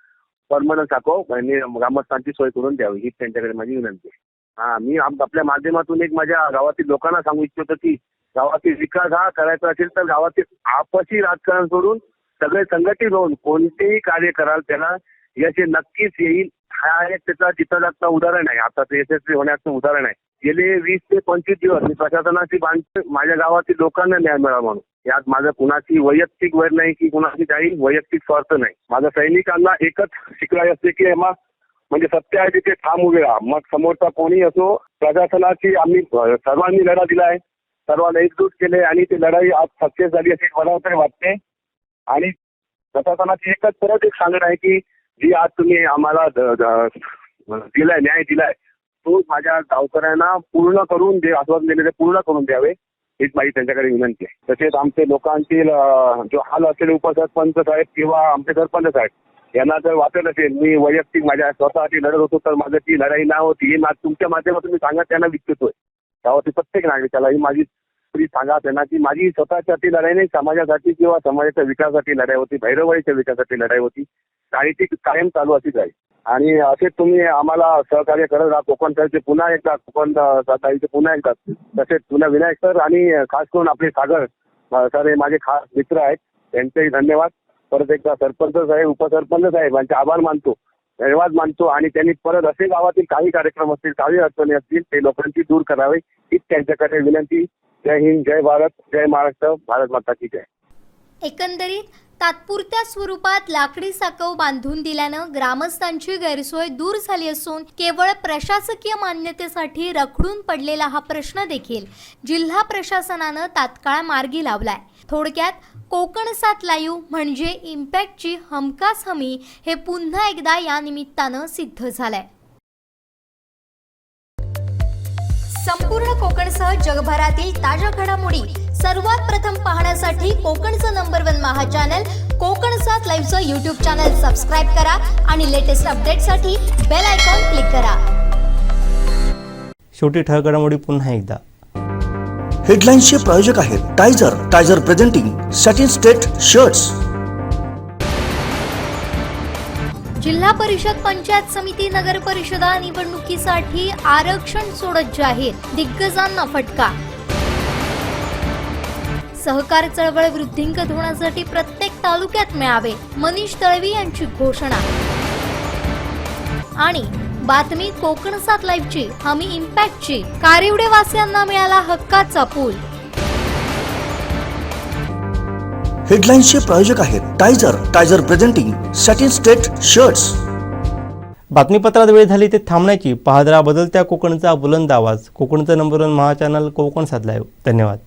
परमनंट साखो ग्रामस्थांची सोय करून द्यावी ही त्यांच्याकडे माझी विनंती आहे. मी आपल्या माध्यमातून एक माझ्या गावातील लोकांना सांगू इच्छितो की गावातील विकास हा करायचा असेल तर गावातील आपसी राजकारण सोडून सगळे संघटित होऊन कोणतेही कार्य कराल त्याला यश नक्कीच येईल. हा एक त्याचा चित्रदागचा उदाहरण आहे, आता ते यशस्वी होण्याचं उदाहरण आहे. गेले 20 ते 25 दिवस मी प्रशासनाची बांधतो माझ्या गावातील लोकांना न्याय मिळावा म्हणून. यात माझं कुणाची वैयक्तिक वैर नाही की कुणाची काही वैयक्तिक स्वार्थ नाही. माझ्या सैनिकांना एकच शिकवायचे असते की म्हणजे सत्य आहे तिथे ठाम उभे राहा, मग समोरचा कोणी असो. प्रशासनाची आम्ही सर्वांनी लढा दिलाय, सर्वांना एकजूट केले आणि ती लढाई आज सक्सेस झाली अशी मला तरी वाटते. आणि प्रशासनाची एकच परत एक सांगणं आहे की जी आज तुम्ही आम्हाला दिलाय, न्याय दिलाय, तो माझ्या गावकऱ्यांना पूर्ण करून जे आश्वासन दिले ते पूर्ण करून द्यावे हीच माझी त्यांच्याकडे विनंती आहे. तसेच आमचे लोकांतील जो हाल असलेले उपसरपंच साहेब किंवा आमचे सरपंच साहेब यांना जर वाटत असेल मी वैयक्तिक माझ्या स्वतःसाठी लढत होतो तर माझं ती लढाई ना होती हे तुमच्या माध्यमातून मी सांगत त्यांना विचारतोय. गावातील प्रत्येक नागरिकाला ही माझी सांगा त्यांना की माझी स्वतःसाठी लढाई नाही, समाजासाठी किंवा समाजाच्या विकासासाठी लढाई होती, भैरववाडीच्या विकासासाठी लढाई होती आणि ती कायम चालू अशीच आहे. आणि असेच तुम्ही आम्हाला सहकार्य करत राहा. कोकण साहेबचे पुन्हा एकदा, कोकण साहेबचे पुन्हा एकदा, तसेच पुन्हा विनायक सर आणि खास करून आपले सागर सर हे माझे खास मित्र आहेत, त्यांचेही धन्यवाद. परत एकदा सरपंच साहेब, उपसरपंच साहेब यांचे आभार मानतो, धन्यवाद मानतो. आणि त्यांनी परत असे गावातील काही कार्यक्रम असतील, काही अडचणी असतील ते लोकांची दूर करावे हीच त्यांच्याकडे विनंती. जय हिंद, जय भारत, जय महाराष्ट्र, भारत माता की जय. एकंदरीत तात्पुरत्या स्वरूपात लाकडी साखो बांधून दिल्यानं ग्रामस्थांची गैरसोय दूर झाली असून केवळ प्रशासकीय मान्यतेसाठी रखडून पडलेला हा प्रश्न देखील जिल्हा प्रशासनानं तात्काळ मार्गी लावलाय. थोडक्यात कोकण 7 लाईव्ह म्हणजे इम्पॅक्टची हमखास हमी हे पुन्हा एकदा या निमित्तानं सिद्ध झालंय. संपूर्ण कोकणसह जगभरातील ताज्या घडामोडी सर्वात प्रथम पाहण्यासाठी कोकणचं नंबर 1 महा चॅनल कोकण 7 लाईव्हचं यूट्यूब चॅनल सबस्क्राईब करा आणि लेटेस्ट अपडेटसाठी बेल आयकॉन क्लिक करा. शेवटी ठळक घडामोडी पुन्हा एकदा. हेडलाईन्सचे प्रायोजक आहेत टायझर प्रेझेंटिंग सॅटिन स्टेट शर्ट्स. जिल्हा परिषद पंचायत समिती नगर परिषदा निवडणुकीसाठी आरक्षण सोडत जाहीर, दिग्गजांना फटका. सहकार चळवळ वृद्धिंगत होण्यासाठी प्रत्येक तालुक्यात मिळावे, मनीष दळवी यांची घोषणा. आणि बातमी कोकण 7 लाईव्हची हमी इम्पॅक्टची, कारिवडे वासियांना मिळाला हक्काचा पूल. हेडलाईन्सचे प्रायोजक आहेत टायझर प्रेझेंटिंग सॅटिन स्टेट शर्ट्स. बातमीपत्रात वेळ झाली ते थांबण्याची. पाहत राहा बदलत्या कोकणचा बुलंद आवाज. कोकणचं नंबर 1 महा चॅनल कोकण 7 लाईव्ह. धन्यवाद.